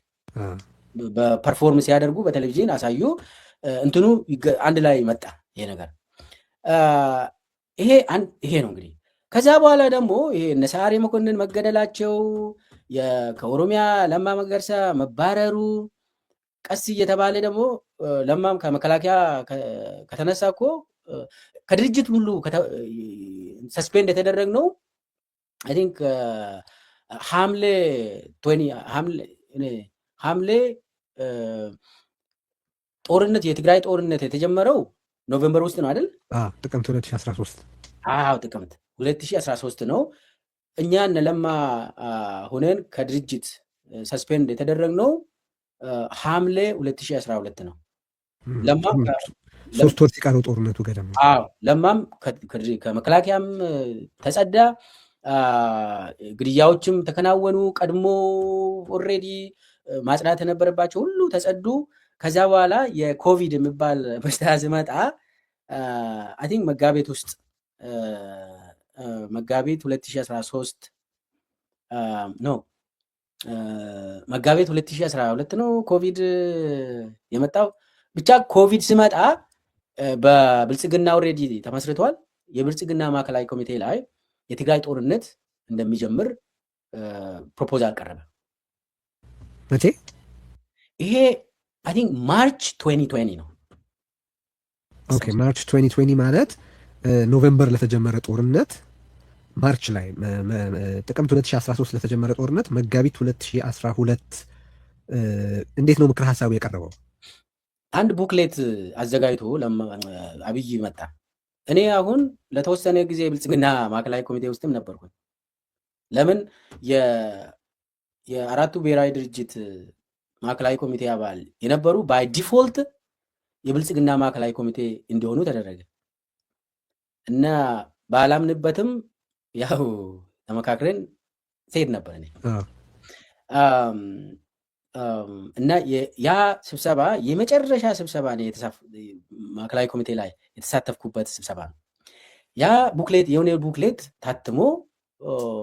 በፐርፎርም ሲያደርጉ በቴሌቪዥን አሳዩ። እንትኑ አንድ ላይ መጣ ይሄ ነገር። ይሄ ነው እንግዲህ። ከዛ በኋላ ደግሞ ይሄ እነ ሰዓሬ መኮንን መገደላቸው፣ ከኦሮሚያ ለማ መገርሳ መባረሩ፣ ቀስ እየተባለ ደግሞ ለማም ከመከላከያ ከተነሳ እኮ ከድርጅት ሁሉ ሰስፔንድ የተደረግ ነው። አይ ቲንክ ሐምሌ ጦርነት የትግራይ ጦርነት የተጀመረው ኖቬምበር ውስጥ ነው አይደል? ጥቅምት 2013 ጥቅምት 2013 ነው። እኛ እነ ለማ ሆነን ከድርጅት ሰስፔንድ የተደረግነው ሐምሌ 2012 ነው። ለማም 3 ወር ሲቀረው ጦርነቱ ገደማ ለማም ከመከላከያም ተጸዳ፣ ግድያዎችም ተከናወኑ። ቀድሞ ኦልሬዲ ማጽዳት የነበረባቸው ሁሉ ተጸዱ። ከዛ በኋላ የኮቪድ የሚባል በሽታ ሲመጣ አይ ቲንክ መጋቢት 2013 ነው መጋቢት 2012 ነው ኮቪድ የመጣው። ብቻ ኮቪድ ሲመጣ በብልጽግና ኦልሬዲ ተመስርቷል። የብልጽግና ማዕከላዊ ኮሚቴ ላይ የትግራይ ጦርነት እንደሚጀምር ፕሮፖዛል ቀረበ። መቼ? ይሄ አይ ቲንክ ማርች 2020 ነው። ኦኬ ማርች 2020 ማለት ኖቬምበር ለተጀመረ ጦርነት ማርች ላይ ጥቅምት 2013 ለተጀመረ ጦርነት መጋቢት 2012 እንዴት ነው ምክር ሀሳቡ የቀረበው? አንድ ቡክሌት አዘጋጅቶ አብይ መጣ። እኔ አሁን ለተወሰነ ጊዜ ብልጽግና ማዕከላዊ ኮሚቴ ውስጥም ነበርኩኝ። ለምን የአራቱ ብሔራዊ ድርጅት ማዕከላዊ ኮሚቴ አባል የነበሩ ባይ ዲፎልት የብልጽግና ማዕከላዊ ኮሚቴ እንዲሆኑ ተደረገ እና ባላምንበትም ያው ተመካክረን ሴት ነበር እኔ እና ያ ስብሰባ የመጨረሻ ስብሰባ ነው። ማዕከላዊ ኮሚቴ ላይ የተሳተፍኩበት ስብሰባ ነው። ያ ቡክሌት የሆነ ቡክሌት ታትሞ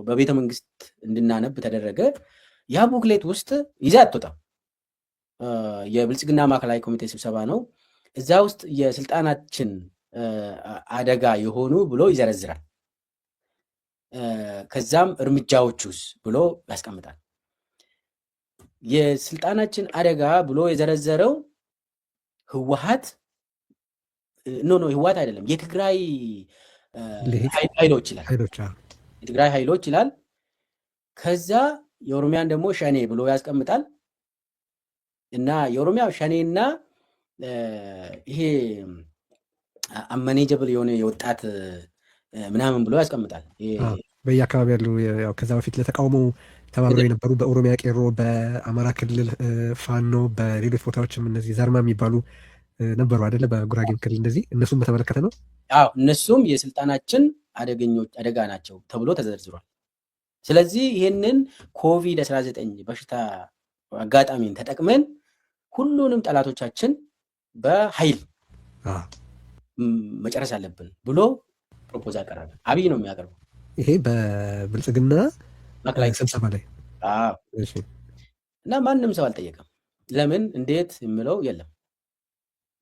በቤተ መንግስት እንድናነብ ተደረገ። ያ ቡክሌት ውስጥ ይዛ አትወጣም። የብልጽግና ማዕከላዊ ኮሚቴ ስብሰባ ነው። እዛ ውስጥ የስልጣናችን አደጋ የሆኑ ብሎ ይዘረዝራል። ከዛም እርምጃዎቹስ ብሎ ያስቀምጣል። የስልጣናችን አደጋ ብሎ የዘረዘረው ህወሓት ህወሓት አይደለም፣ የትግራይ ኃይሎች ይላል። የትግራይ ኃይሎች ይላል። ከዛ የኦሮሚያን ደግሞ ሸኔ ብሎ ያስቀምጣል እና የኦሮሚያ ሸኔና ይሄ አመኔጀብል የሆነ የወጣት ምናምን ብሎ ያስቀምጣል። በየአካባቢ ያሉ ከዛ በፊት ለተቃውሞ ተባብረው የነበሩ በኦሮሚያ ቄሮ፣ በአማራ ክልል ፋኖ፣ በሌሎች ቦታዎችም እነዚህ ዘርማ የሚባሉ ነበሩ አይደለ? በጉራጌም ክልል እንደዚህ እነሱም በተመለከተ ነው። አዎ እነሱም የስልጣናችን አደጋ ናቸው ተብሎ ተዘርዝሯል። ስለዚህ ይህንን ኮቪድ-19 በሽታ አጋጣሚን ተጠቅመን ሁሉንም ጠላቶቻችን በኃይል መጨረስ አለብን ብሎ ፕሮፖዝ አቀረበ። አብይ ነው የሚያቀርበው። ይሄ በብልጽግና ስብሰባ ላይ እና ማንም ሰው አልጠየቀም። ለምን እንዴት የምለው የለም።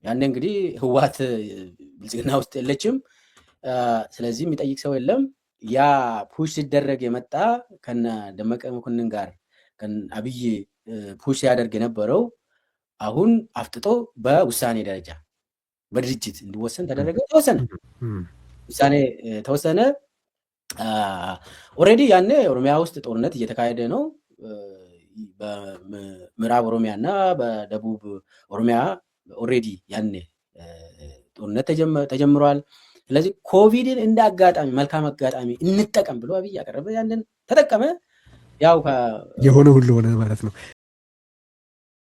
ያኔ እንግዲህ ህወሓት ብልጽግና ውስጥ የለችም። ስለዚህ የሚጠይቅ ሰው የለም። ያ ፑሽ ሲደረግ የመጣ ከነ ደመቀ መኮንን ጋር አብይ ፑሽ ሲያደርግ የነበረው አሁን አፍጥጦ በውሳኔ ደረጃ በድርጅት እንዲወሰን ተደረገ። ተወሰነ፣ ውሳኔ ተወሰነ። ኦልሬዲ ያኔ ኦሮሚያ ውስጥ ጦርነት እየተካሄደ ነው። በምዕራብ ኦሮሚያ እና በደቡብ ኦሮሚያ ኦልሬዲ ያኔ ጦርነት ተጀምሯል። ስለዚህ ኮቪድን እንደ አጋጣሚ መልካም አጋጣሚ እንጠቀም ብሎ አብይ ያቀረበ ያንን ተጠቀመ። ያው የሆነ ሁሉ ሆነ ማለት ነው።